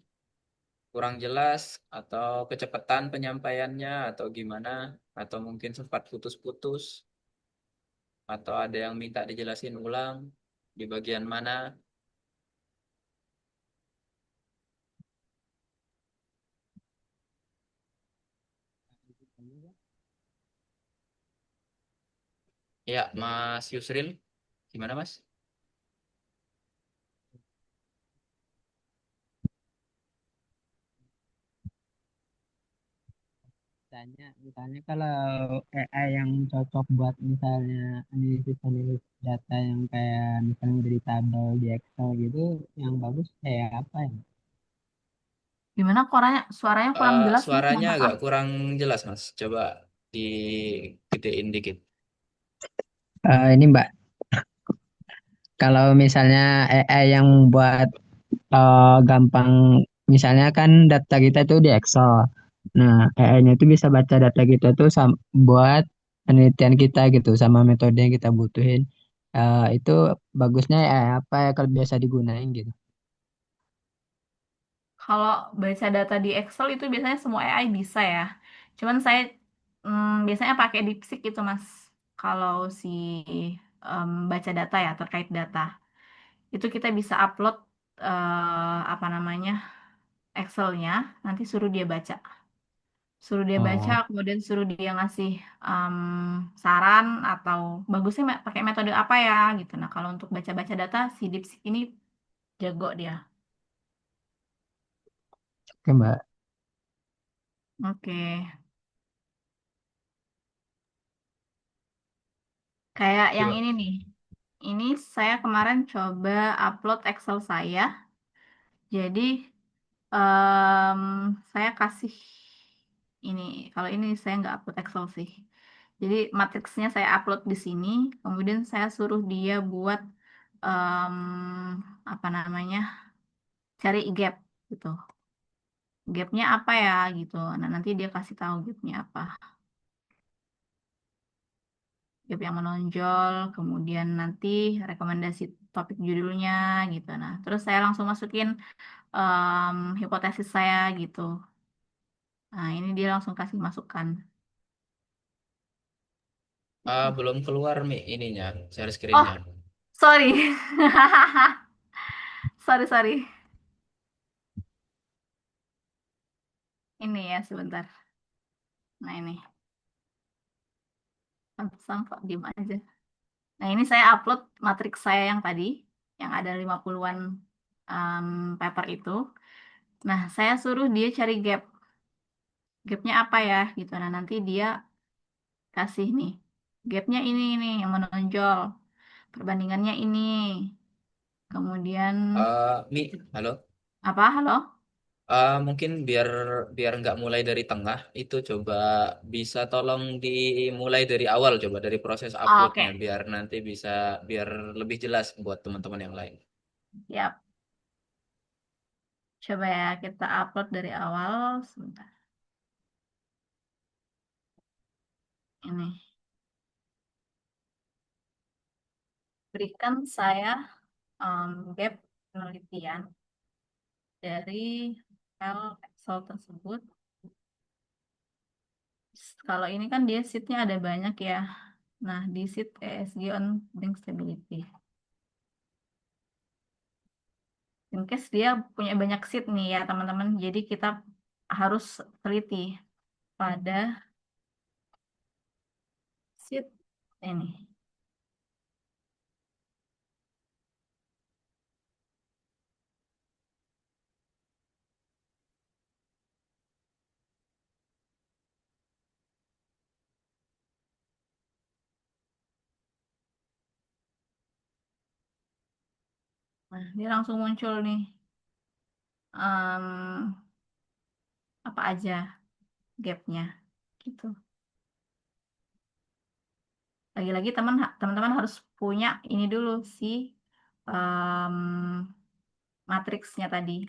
Speaker 2: kurang jelas, atau kecepatan penyampaiannya, atau gimana, atau mungkin sempat putus-putus, atau ada yang minta dijelasin ulang di bagian mana. Ya, Mas Yusril, gimana Mas?
Speaker 3: Misalnya kalau AI yang cocok buat misalnya analisis data yang kayak misalnya dari tabel di Excel gitu, yang bagus kayak apa ya?
Speaker 1: Gimana suaranya kurang jelas Mas, mohon
Speaker 2: Suaranya
Speaker 1: maaf.
Speaker 2: agak kurang jelas Mas. Coba digedein dikit.
Speaker 3: Ini Mbak, kalau misalnya AI yang buat gampang, misalnya kan data kita itu di Excel. Nah, AI-nya itu bisa baca data kita tuh buat penelitian kita gitu, sama metode yang kita butuhin. Itu bagusnya AI apa ya kalau biasa digunain gitu?
Speaker 1: Kalau baca data di Excel itu biasanya semua AI bisa ya. Cuman saya biasanya pakai DeepSeek itu Mas. Kalau si baca data ya terkait data. Itu kita bisa upload apa namanya Excelnya, nanti suruh dia baca. Suruh dia baca,
Speaker 3: Oh,
Speaker 1: kemudian suruh dia ngasih em, saran atau bagusnya pakai metode apa ya gitu. Nah, kalau untuk baca-baca data, si DeepSeek ini jago dia.
Speaker 3: oke Mbak.
Speaker 1: Oke, kayak yang
Speaker 2: Coba.
Speaker 1: ini nih. Ini saya kemarin coba upload Excel saya. Jadi em, saya kasih ini. Kalau ini saya nggak upload Excel sih. Jadi matriksnya saya upload di sini. Kemudian saya suruh dia buat em, apa namanya? cari gap gitu. Gapnya apa ya gitu. Nah, nanti dia kasih tahu gapnya apa. Gap yang menonjol, kemudian nanti rekomendasi topik judulnya gitu. Nah, terus saya langsung masukin hipotesis saya gitu. Nah, ini dia langsung kasih masukan. Gitu.
Speaker 2: Belum keluar Mi ininya, share
Speaker 1: Oh,
Speaker 2: screen-nya.
Speaker 1: sorry. Sorry, sorry. Ini ya, sebentar. Nah, ini. Pantesan kok diem aja. Nah, ini saya upload matriks saya yang tadi, yang ada 50-an em, paper itu. Nah, saya suruh dia cari gap. Gapnya apa ya, gitu. Nah, nanti dia kasih nih. Gapnya ini yang menonjol. Perbandingannya ini. Kemudian,
Speaker 2: Mi, halo.
Speaker 1: apa? Halo?
Speaker 2: Mungkin biar biar nggak mulai dari tengah, itu coba bisa tolong dimulai dari awal, coba dari proses
Speaker 1: Oh,
Speaker 2: uploadnya,
Speaker 1: oke.
Speaker 2: biar nanti bisa biar lebih jelas buat teman-teman yang lain.
Speaker 1: Siap. Coba ya, kita upload dari awal. Sebentar. Ini. Berikan saya gap penelitian dari file Excel tersebut. Kalau ini kan dia sheet-nya ada banyak ya. Nah, di sheet ESG on Bank Stability. In case dia punya banyak sheet nih ya, teman-teman. Jadi kita harus teliti pada sheet ini. Nah, dia langsung muncul nih. em, apa aja gapnya gitu. Lagi-lagi teman-teman harus punya ini dulu sih em, matriksnya tadi.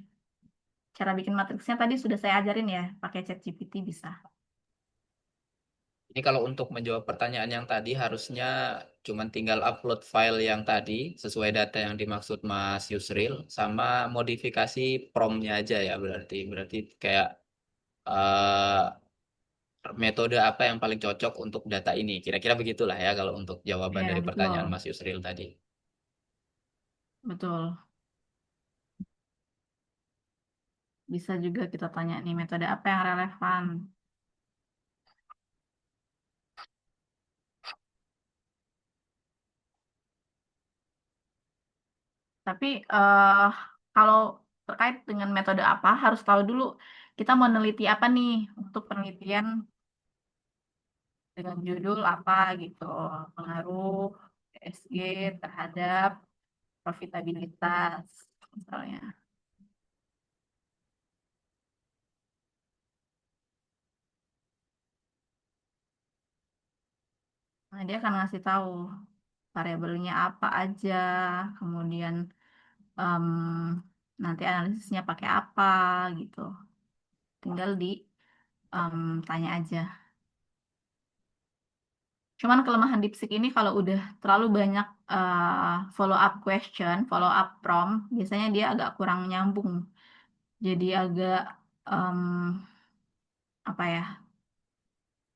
Speaker 1: Cara bikin matriksnya tadi sudah saya ajarin ya, pakai ChatGPT bisa.
Speaker 2: Ini kalau untuk menjawab pertanyaan yang tadi, harusnya cuman tinggal upload file yang tadi sesuai data yang dimaksud Mas Yusril, sama modifikasi prompt-nya aja ya, berarti berarti kayak metode apa yang paling cocok untuk data ini. Kira-kira begitulah ya kalau untuk jawaban
Speaker 1: Ya,
Speaker 2: dari pertanyaan
Speaker 1: betul.
Speaker 2: Mas Yusril tadi.
Speaker 1: Betul. Bisa juga kita tanya nih metode apa yang relevan. Tapi kalau terkait dengan metode apa, harus tahu dulu kita mau meneliti apa nih untuk penelitian dengan judul apa gitu. Pengaruh ESG terhadap profitabilitas misalnya. Nah, dia akan ngasih tahu variabelnya apa aja, kemudian em, nanti analisisnya pakai apa gitu. Tinggal di tanya aja. Cuman kelemahan DeepSeek ini kalau udah terlalu banyak follow up question, follow up prompt, biasanya dia agak kurang nyambung. Jadi agak em, apa ya,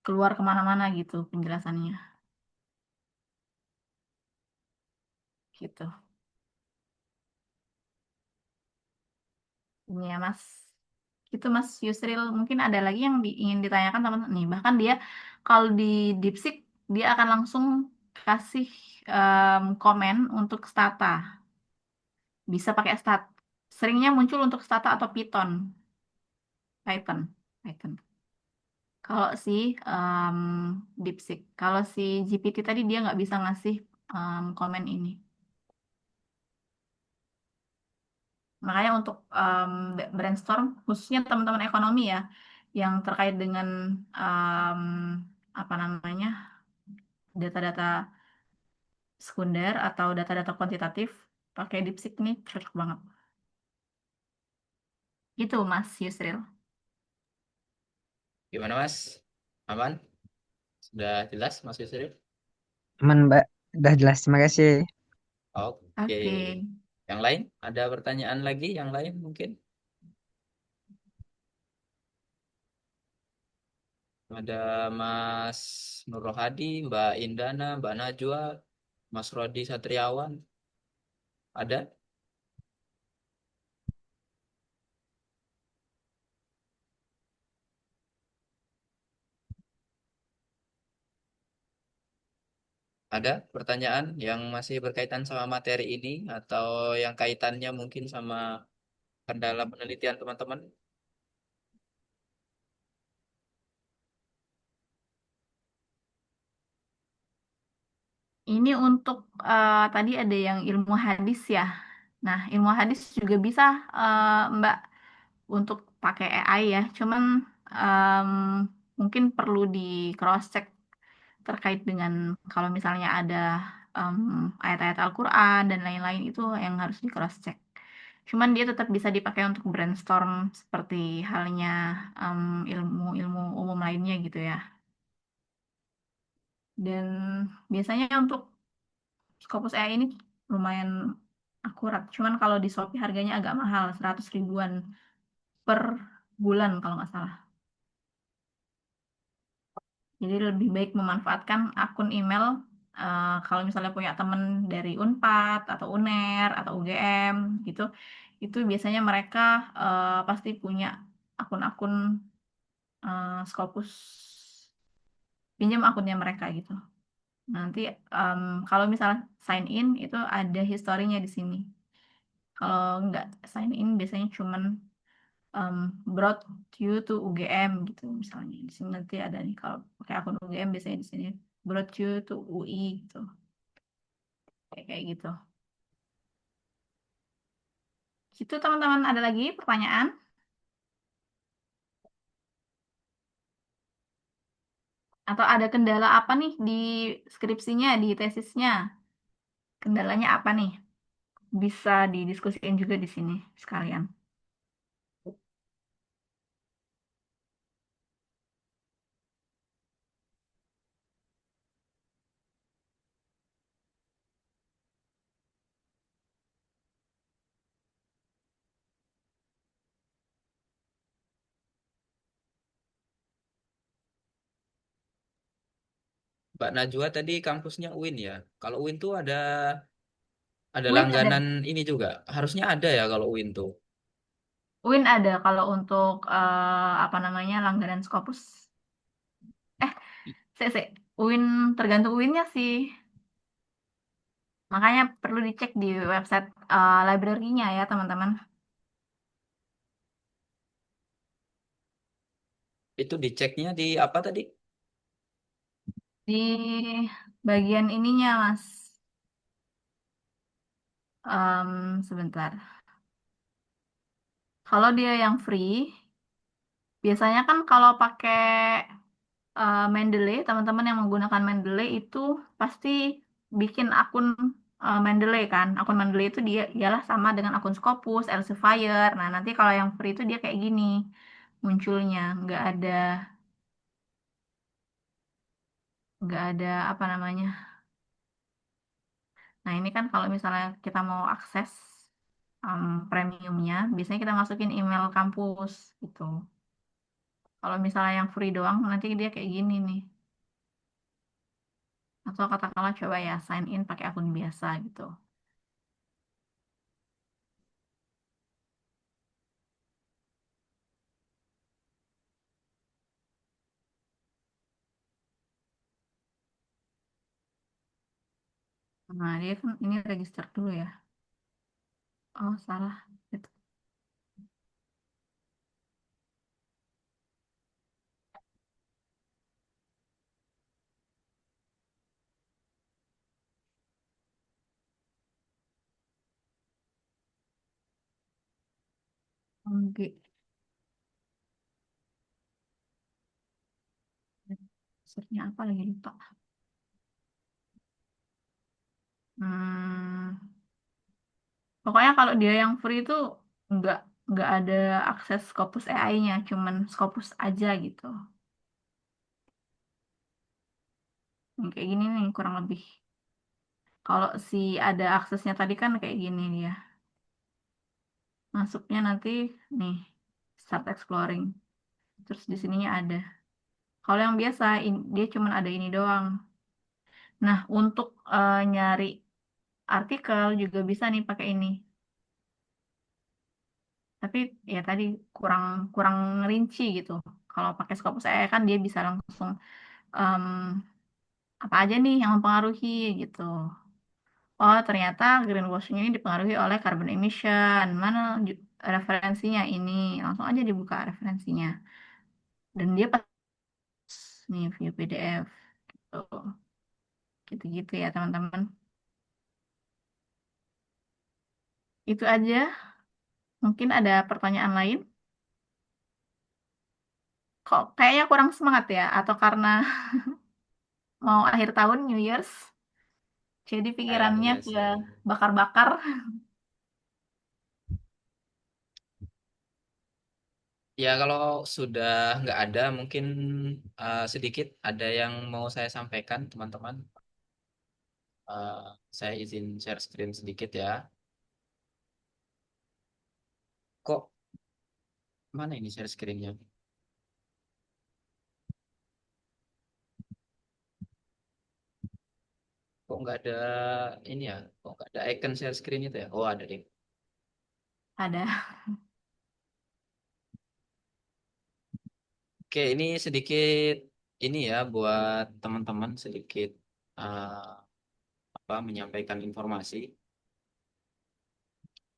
Speaker 1: keluar kemana-mana gitu penjelasannya. Gitu. Ini ya Mas. Itu Mas Yusril. Mungkin ada lagi yang ingin ditanyakan teman-teman nih. Bahkan dia kalau di DeepSeek dia akan langsung kasih komen untuk stata. Bisa pakai stat. Seringnya muncul untuk stata atau Python. Python. Python. Kalau si em, DeepSeek. Kalau si GPT tadi dia nggak bisa ngasih komen ini. Makanya untuk brainstorm, khususnya teman-teman ekonomi ya, yang terkait dengan em, apa namanya data-data sekunder atau data-data kuantitatif, pakai DeepSeek nih cocok banget. Itu Mas Yusril.
Speaker 2: Gimana Mas? Aman? Sudah jelas Mas Yusril?
Speaker 3: Aman, Mbak. Udah jelas, terima kasih.
Speaker 2: Oke.
Speaker 1: Oke.
Speaker 2: Yang lain? Ada pertanyaan lagi? Yang lain mungkin? Ada Mas Nur Rohadi, Mbak Indana, Mbak Najwa, Mas Rodi Satriawan. Ada? Ada pertanyaan yang masih berkaitan sama materi ini atau yang kaitannya mungkin sama kendala penelitian teman-teman?
Speaker 1: Ini untuk tadi ada yang ilmu hadis ya. Nah, ilmu hadis juga bisa Mbak untuk pakai AI ya. Cuman em, mungkin perlu di cross check terkait dengan kalau misalnya ada em, ayat-ayat Al-Quran dan lain-lain itu yang harus di cross check. Cuman dia tetap bisa dipakai untuk brainstorm seperti halnya em, ilmu-ilmu umum lainnya gitu ya. Dan biasanya untuk Scopus AI ini lumayan akurat. Cuman kalau di Shopee harganya agak mahal, 100 ribuan per bulan kalau nggak salah. Jadi lebih baik memanfaatkan akun email kalau misalnya punya temen dari Unpad atau UNER atau UGM gitu. Itu biasanya mereka pasti punya akun-akun Scopus, pinjam akunnya mereka gitu. Nanti kalau misalnya sign in itu ada historinya di sini. Kalau nggak sign in biasanya cuman um, brought you to UGM gitu misalnya. Di sini nanti ada nih kalau pakai akun UGM biasanya di sini brought you to UI gitu. Kayak gitu. Gitu teman-teman ada lagi pertanyaan atau ada kendala apa nih di skripsinya, di tesisnya? Kendalanya apa nih? Bisa didiskusikan juga di sini sekalian.
Speaker 2: Mbak Najwa tadi kampusnya UIN ya. Kalau UIN tuh ada
Speaker 1: UIN ada.
Speaker 2: langganan ini juga. Harusnya ada ya kalau UIN tuh.
Speaker 1: UIN ada kalau untuk apa namanya langganan Scopus. Eh, se UIN tergantung UIN-nya sih. Makanya perlu dicek di website library-nya ya, teman-teman.
Speaker 2: Itu diceknya di apa tadi?
Speaker 1: Di bagian ininya, Mas. Sebentar. Kalau dia yang free, biasanya kan kalau pakai Mendeley, teman-teman yang menggunakan Mendeley itu pasti bikin akun Mendeley kan. Akun Mendeley itu dia ialah sama dengan akun Scopus, Elsevier. Nah, nanti kalau yang free itu dia kayak gini munculnya, nggak ada apa namanya. Nah, ini kan kalau misalnya kita mau akses premiumnya, biasanya kita masukin email kampus gitu. Kalau misalnya yang free doang, nanti dia kayak gini nih. Atau katakanlah coba ya sign in pakai akun biasa gitu. Nah, dia kan ini register dulu ya. Oh, salah. Gitu. Oke. Maksudnya apa lagi lupa. Hmm, pokoknya kalau dia yang free itu enggak. nggak ada akses Scopus AI-nya, cuman Scopus aja gitu. Yang kayak gini nih kurang lebih. Kalau si ada aksesnya tadi kan kayak gini dia. Masuknya nanti nih start exploring. Terus di sininya ada. Kalau yang biasa dia cuman ada ini doang. Nah, untuk nyari artikel juga bisa nih pakai ini. Tapi ya tadi kurang kurang rinci gitu. Kalau pakai Scopus AI kan dia bisa langsung em, apa aja nih yang mempengaruhi gitu. Oh, ternyata greenwashing ini dipengaruhi oleh carbon emission. Mana referensinya ini? Langsung aja dibuka referensinya. Dan dia pas nih view PDF. Tuh, gitu-gitu ya teman-teman. Itu aja. Mungkin ada pertanyaan lain. Kok kayaknya kurang semangat ya? Atau karena mau akhir tahun New Year's, jadi pikirannya
Speaker 2: Kayaknya
Speaker 1: ke
Speaker 2: sih.
Speaker 1: bakar-bakar.
Speaker 2: Ya kalau sudah nggak ada, mungkin sedikit ada yang mau saya sampaikan, teman-teman. Eh, saya izin share screen sedikit ya. Kok mana ini share screennya? Kok nggak ada ini ya? Kok nggak ada icon share screen itu ya? Oh ada deh.
Speaker 1: Ada.
Speaker 2: Oke, ini sedikit ini ya buat teman-teman sedikit eh, apa menyampaikan informasi.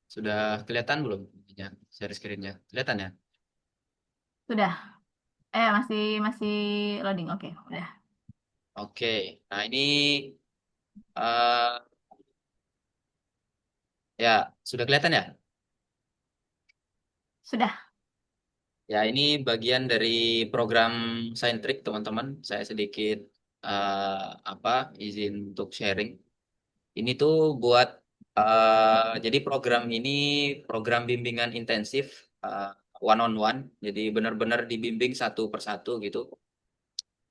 Speaker 2: Sudah kelihatan belum ininya, share screen-nya? Kelihatan ya?
Speaker 1: Sudah. Masih masih loading. Oke, udah.
Speaker 2: Oke. Nah, ini eh, ya sudah kelihatan ya?
Speaker 1: Sudah.
Speaker 2: Ya, ini bagian dari program Saintrik, teman-teman. Saya sedikit apa izin untuk sharing. Ini tuh buat jadi program ini program bimbingan intensif one on one. Jadi benar-benar dibimbing satu persatu gitu.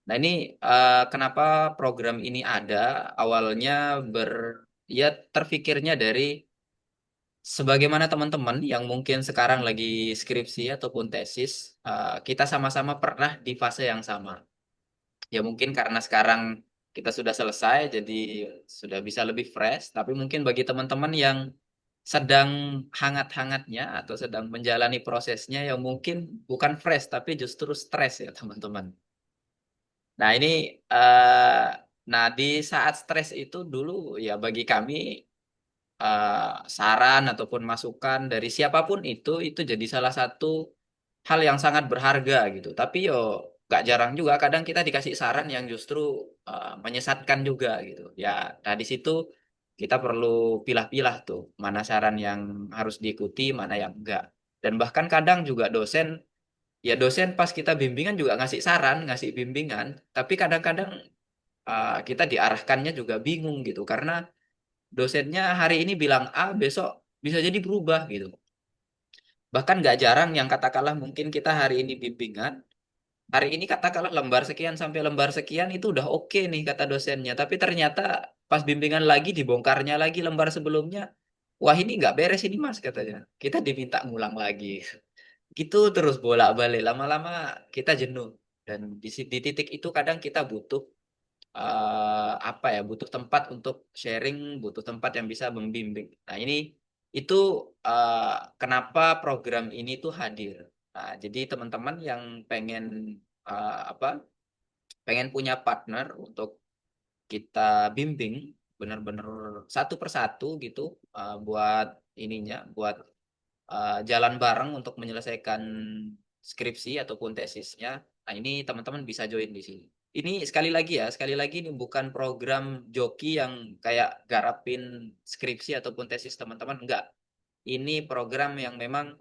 Speaker 2: Nah, ini kenapa program ini ada? Awalnya ber ya terfikirnya dari sebagaimana teman-teman yang mungkin sekarang lagi skripsi ataupun tesis, kita sama-sama pernah di fase yang sama. Ya mungkin karena sekarang kita sudah selesai, jadi sudah bisa lebih fresh. Tapi mungkin bagi teman-teman yang sedang hangat-hangatnya atau sedang menjalani prosesnya, yang mungkin bukan fresh tapi justru stres ya teman-teman. Nah ini, eh, nah di saat stres itu dulu ya bagi kami saran ataupun masukan dari siapapun itu jadi salah satu hal yang sangat berharga gitu. Tapi yo gak jarang juga kadang kita dikasih saran yang justru menyesatkan juga gitu. Ya, nah di situ kita perlu pilah-pilah tuh mana saran yang harus diikuti, mana yang enggak. Dan bahkan kadang juga dosen pas kita bimbingan juga ngasih saran, ngasih bimbingan, tapi kadang-kadang kita diarahkannya juga bingung gitu karena dosennya hari ini bilang A, besok bisa jadi berubah gitu. Bahkan nggak jarang yang katakanlah mungkin kita hari ini bimbingan, hari ini katakanlah lembar sekian sampai lembar sekian itu udah oke nih kata dosennya. Tapi ternyata pas bimbingan lagi dibongkarnya lagi lembar sebelumnya, wah ini nggak beres ini mas katanya. Kita diminta ngulang lagi. Gitu terus bolak-balik. Lama-lama kita jenuh. Dan di titik itu kadang kita butuh apa ya butuh tempat untuk sharing, butuh tempat yang bisa membimbing. Nah ini itu eh, kenapa program ini tuh hadir. Nah, jadi teman-teman yang pengen apa pengen punya partner untuk kita bimbing benar-benar satu persatu gitu buat ininya, buat jalan bareng untuk menyelesaikan skripsi ataupun tesisnya. Nah, ini teman-teman bisa join di sini. Ini sekali lagi ini bukan program joki yang kayak garapin skripsi ataupun tesis teman-teman, enggak. Ini program yang memang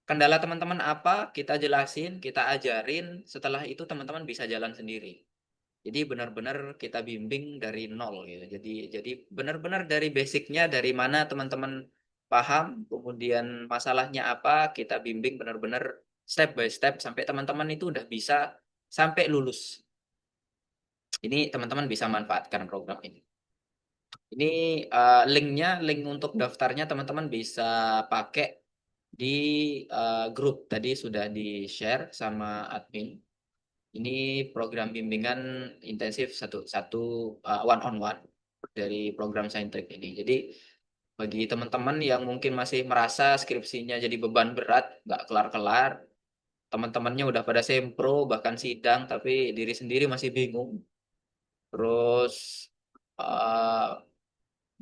Speaker 2: kendala teman-teman apa, kita jelasin, kita ajarin, setelah itu teman-teman bisa jalan sendiri. Jadi benar-benar kita bimbing dari nol gitu. Jadi benar-benar dari basicnya dari mana teman-teman paham, kemudian masalahnya apa, kita bimbing benar-benar step by step sampai teman-teman itu udah bisa sampai lulus. Ini teman-teman bisa manfaatkan program ini. Ini link untuk daftarnya teman-teman bisa pakai di grup tadi sudah di-share sama admin. Ini program bimbingan intensif satu satu one on one dari program Saintrik ini. Jadi bagi teman-teman yang mungkin masih merasa skripsinya jadi beban berat, nggak kelar-kelar, teman-temannya udah pada sempro bahkan sidang, tapi diri sendiri masih bingung. Terus eh,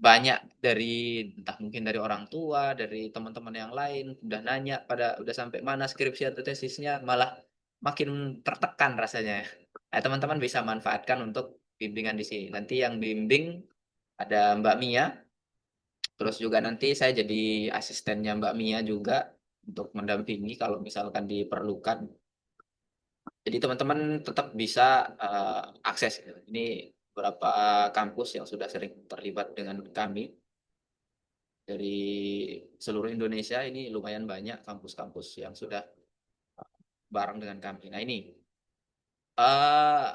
Speaker 2: banyak dari entah mungkin dari orang tua, dari teman-teman yang lain udah nanya pada udah sampai mana skripsi atau tesisnya, malah makin tertekan rasanya. Nah, teman-teman bisa manfaatkan untuk bimbingan di sini. Nanti yang bimbing ada Mbak Mia, terus juga nanti saya jadi asistennya Mbak Mia juga untuk mendampingi kalau misalkan diperlukan. Jadi teman-teman tetap bisa akses. Ini beberapa kampus yang sudah sering terlibat dengan kami dari seluruh Indonesia. Ini lumayan banyak kampus-kampus yang sudah bareng dengan kami. Nah ini eh,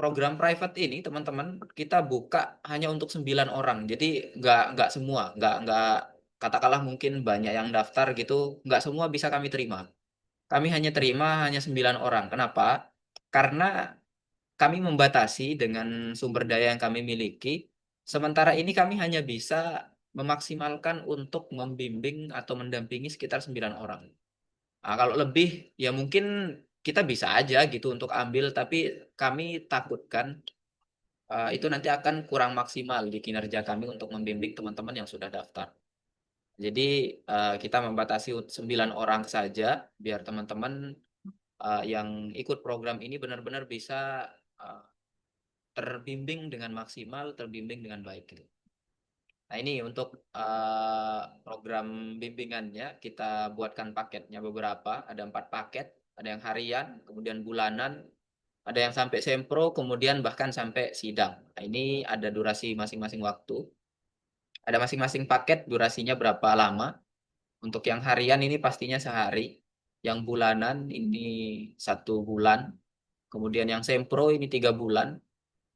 Speaker 2: program private ini teman-teman kita buka hanya untuk 9 orang. Jadi nggak semua, nggak katakanlah mungkin banyak yang daftar gitu, nggak semua bisa kami terima. Kami hanya terima hanya 9 orang. Kenapa? Karena kami membatasi dengan sumber daya yang kami miliki. Sementara ini kami hanya bisa memaksimalkan untuk membimbing atau mendampingi sekitar 9 orang. Nah, kalau lebih ya mungkin kita bisa aja gitu untuk ambil, tapi kami takutkan itu nanti akan kurang maksimal di kinerja kami untuk membimbing teman-teman yang sudah daftar. Jadi kita membatasi 9 orang saja biar teman-teman yang ikut program ini benar-benar bisa uh, terbimbing dengan maksimal, terbimbing dengan baik gitu. Nah, ini untuk program bimbingannya kita buatkan paketnya beberapa, ada 4 paket, ada yang harian, kemudian bulanan, ada yang sampai sempro, kemudian bahkan sampai sidang. Nah, ini ada durasi masing-masing waktu. Ada masing-masing paket durasinya berapa lama. Untuk yang harian ini pastinya sehari. Yang bulanan ini 1 bulan. Kemudian yang sempro ini 3 bulan.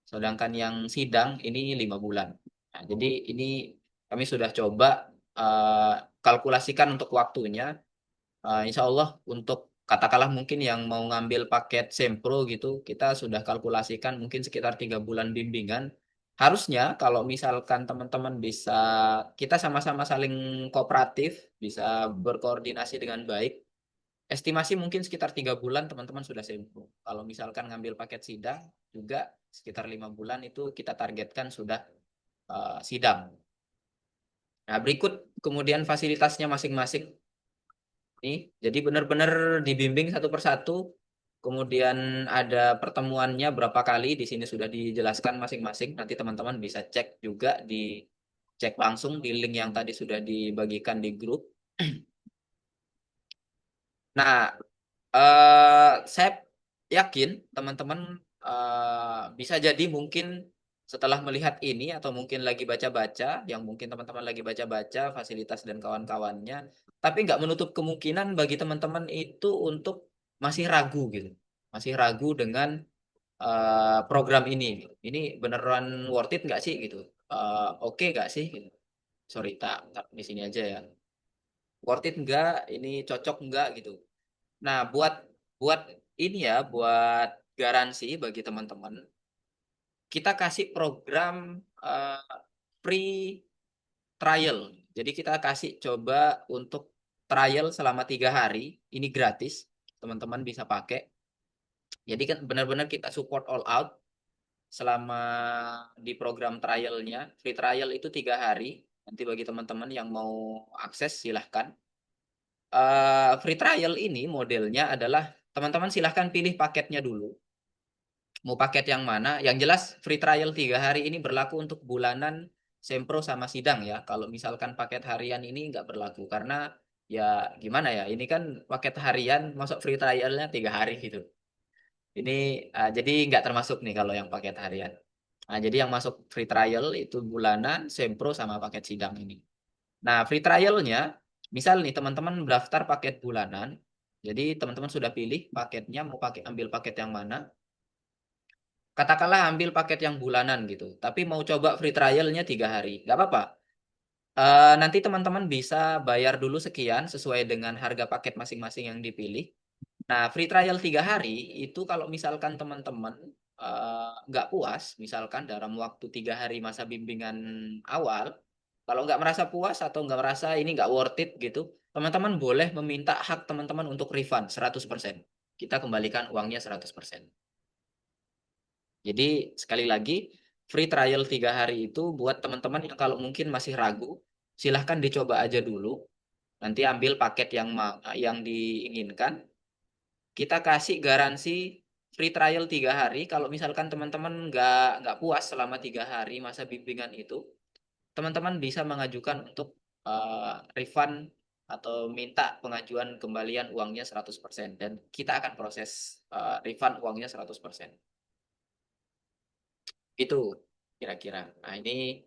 Speaker 2: Sedangkan yang sidang ini 5 bulan. Nah, jadi ini kami sudah coba eh, kalkulasikan untuk waktunya. Insya Allah untuk katakanlah mungkin yang mau ngambil paket Sempro gitu, kita sudah kalkulasikan mungkin sekitar 3 bulan bimbingan. Harusnya kalau misalkan teman-teman bisa, kita sama-sama saling kooperatif, bisa berkoordinasi dengan baik. Estimasi mungkin sekitar 3 bulan teman-teman sudah Sempro. Kalau misalkan ngambil paket sidang juga sekitar 5 bulan itu kita targetkan sudah sidang. Nah, berikut kemudian fasilitasnya masing-masing. Nih, jadi benar-benar dibimbing satu persatu. Kemudian ada pertemuannya berapa kali di sini sudah dijelaskan masing-masing. Nanti teman-teman bisa cek juga di cek langsung di link yang tadi sudah dibagikan di grup. Nah, saya yakin teman-teman bisa jadi mungkin setelah melihat ini atau mungkin lagi baca-baca, yang mungkin teman-teman lagi baca-baca fasilitas dan kawan-kawannya, tapi nggak menutup kemungkinan bagi teman-teman itu untuk masih ragu gitu, masih ragu dengan program ini. Ini beneran worth it nggak sih gitu? Oke nggak sih? Gitu. Sorry, tak di sini aja ya. Worth it nggak? Ini cocok nggak gitu? Nah, buat buat ini ya, buat garansi bagi teman-teman, kita kasih program eh, free trial. Jadi kita kasih coba untuk trial selama 3 hari, ini gratis, teman-teman bisa pakai. Jadi kan benar-benar kita support all out selama di program trialnya. Free trial itu 3 hari. Nanti bagi teman-teman yang mau akses silahkan. Free trial ini modelnya adalah teman-teman silahkan pilih paketnya dulu. Mau paket yang mana? Yang jelas free trial 3 hari ini berlaku untuk bulanan, sempro sama sidang ya. Kalau misalkan paket harian ini nggak berlaku karena ya gimana ya? Ini kan paket harian masuk free trialnya 3 hari gitu. Ini jadi nggak termasuk nih kalau yang paket harian. Nah, jadi yang masuk free trial itu bulanan, sempro sama paket sidang ini. Nah, free trialnya, misal nih teman-teman daftar paket bulanan, jadi teman-teman sudah pilih paketnya mau ambil paket yang mana. Katakanlah ambil paket yang bulanan gitu, tapi mau coba free trialnya 3 hari, nggak apa-apa. Nanti teman-teman bisa bayar dulu sekian sesuai dengan harga paket masing-masing yang dipilih. Nah, free trial 3 hari itu kalau misalkan teman-teman nggak puas, misalkan dalam waktu 3 hari masa bimbingan awal, kalau nggak merasa puas atau nggak merasa ini nggak worth it gitu, teman-teman boleh meminta hak teman-teman untuk refund 100%. Kita kembalikan uangnya 100%. Jadi sekali lagi, free trial 3 hari itu buat teman-teman yang kalau mungkin masih ragu, silahkan dicoba aja dulu. Nanti ambil paket yang diinginkan. Kita kasih garansi free trial 3 hari. Kalau misalkan teman-teman nggak puas selama 3 hari masa bimbingan itu, teman-teman bisa mengajukan untuk refund atau minta pengajuan kembalian uangnya 100% dan kita akan proses refund uangnya 100%. Itu kira-kira. Nah, ini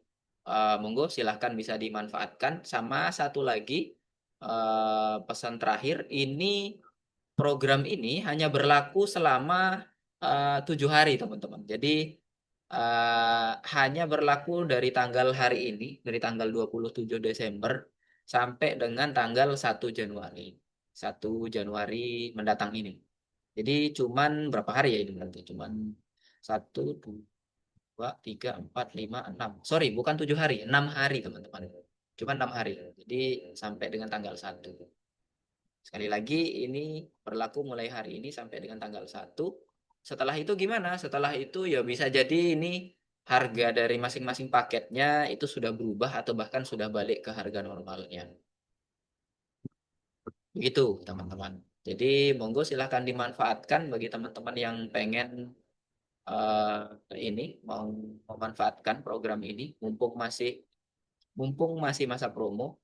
Speaker 2: monggo silahkan bisa dimanfaatkan. Sama satu lagi pesan terakhir, ini program ini hanya berlaku selama 7 hari, teman-teman. Jadi hanya berlaku dari tanggal hari ini, dari tanggal 27 Desember sampai dengan tanggal 1 Januari. 1 Januari mendatang ini. Jadi cuman berapa hari ya ini berarti? Cuman 1, 2, 3, 4, 5, 6. Sorry, bukan 7 hari, 6 hari teman-teman. Cuma 6 hari. Jadi sampai dengan tanggal 1. Sekali lagi, ini berlaku mulai hari ini sampai dengan tanggal 1. Setelah itu gimana? Setelah itu ya bisa jadi ini harga dari masing-masing paketnya itu sudah berubah atau bahkan sudah balik ke harga normalnya. Begitu, teman-teman. Jadi monggo silahkan dimanfaatkan bagi teman-teman yang pengen ini mau memanfaatkan program ini mumpung masih masa promo.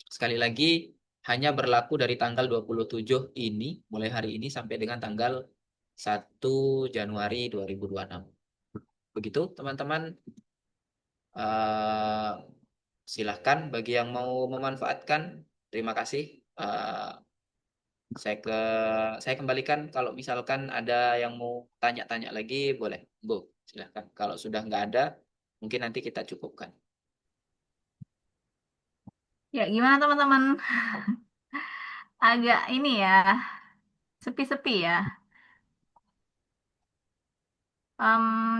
Speaker 2: Sekali lagi hanya berlaku dari tanggal 27 ini mulai hari ini sampai dengan tanggal 1 Januari 2026. Begitu teman-teman. Eh, Silahkan bagi yang mau memanfaatkan. Terima kasih. Eh, saya ke saya kembalikan kalau misalkan ada yang mau tanya-tanya lagi boleh. Bu, silahkan. Kalau sudah nggak ada, mungkin nanti kita cukupkan.
Speaker 1: Ya, gimana teman-teman? Agak ini ya, sepi-sepi ya.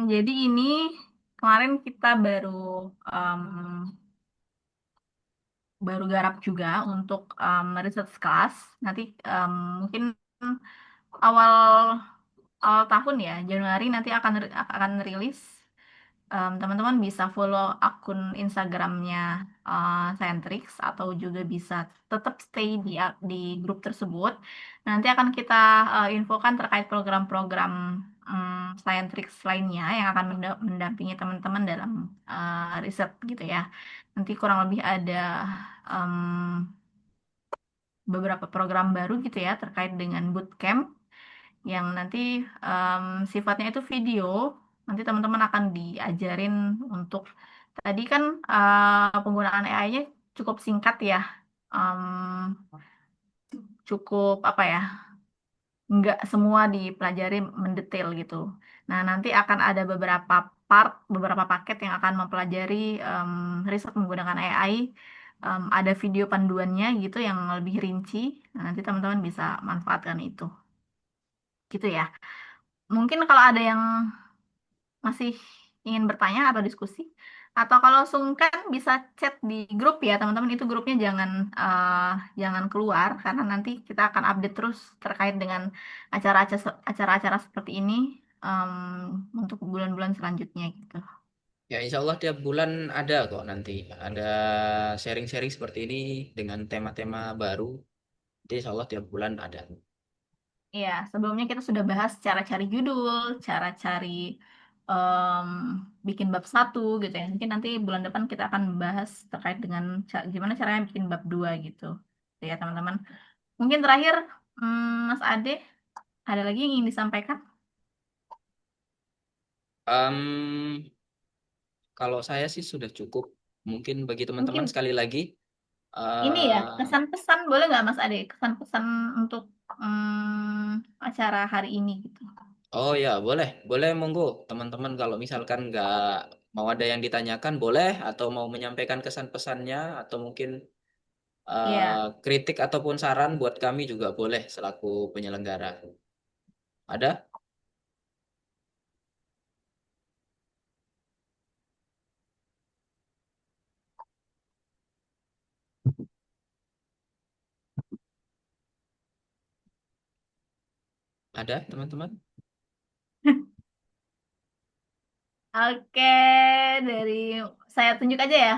Speaker 1: Jadi ini kemarin kita em, baru garap juga untuk research class. Nanti mungkin awal awal tahun ya, Januari nanti akan rilis. Teman-teman bisa follow akun Instagramnya Centrix atau juga bisa tetap stay di grup tersebut. Nanti akan kita infokan terkait program-program Centrix lainnya yang akan mendampingi teman-teman dalam riset gitu ya. Nanti kurang lebih ada em, beberapa program baru gitu ya terkait dengan bootcamp yang nanti em, sifatnya itu video. Nanti teman-teman akan diajarin untuk tadi kan penggunaan AI-nya cukup singkat ya. Em, Cukup apa ya? Nggak semua dipelajari mendetail gitu. Nah, nanti akan ada beberapa paket yang akan mempelajari riset menggunakan AI. Ada video panduannya gitu yang lebih rinci. Nah, nanti teman-teman bisa manfaatkan itu. Gitu ya. Mungkin kalau ada yang masih ingin bertanya atau diskusi, atau kalau sungkan bisa chat di grup ya teman-teman. Itu grupnya jangan keluar karena nanti kita akan update terus terkait dengan acara-acara seperti ini untuk bulan-bulan selanjutnya gitu.
Speaker 2: Ya, insya Allah tiap bulan ada kok nanti. Ada sharing-sharing seperti ini dengan tema-tema baru. Jadi insya Allah tiap bulan ada.
Speaker 1: Iya, sebelumnya kita sudah bahas cara cari judul, cara cari em, bikin bab satu gitu ya. Mungkin nanti bulan depan kita akan bahas terkait dengan gimana caranya bikin bab 2 gitu. Gitu ya teman-teman. Mungkin terakhir, Mas Ade, ada lagi yang ingin disampaikan?
Speaker 2: Em, Kalau saya sih sudah cukup. Mungkin bagi teman-teman
Speaker 1: Mungkin
Speaker 2: sekali lagi,
Speaker 1: ini ya,
Speaker 2: eh,
Speaker 1: kesan pesan boleh nggak Mas Ade? Kesan pesan untuk acara hari ini gitu.
Speaker 2: oh ya boleh, boleh monggo teman-teman kalau misalkan nggak mau ada yang ditanyakan boleh, atau mau menyampaikan kesan pesannya, atau mungkin
Speaker 1: Iya.
Speaker 2: kritik ataupun saran buat kami juga boleh selaku penyelenggara. Ada? Ada teman-teman?
Speaker 1: Oke, dari saya tunjuk aja ya,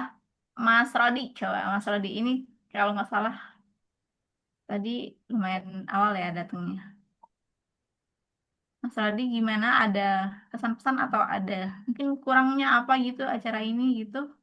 Speaker 1: Mas Rodi. Coba Mas Rodi ini kalau nggak salah tadi lumayan awal ya datangnya. Mas Rodi gimana? Ada kesan pesan atau ada mungkin kurangnya apa gitu acara ini gitu?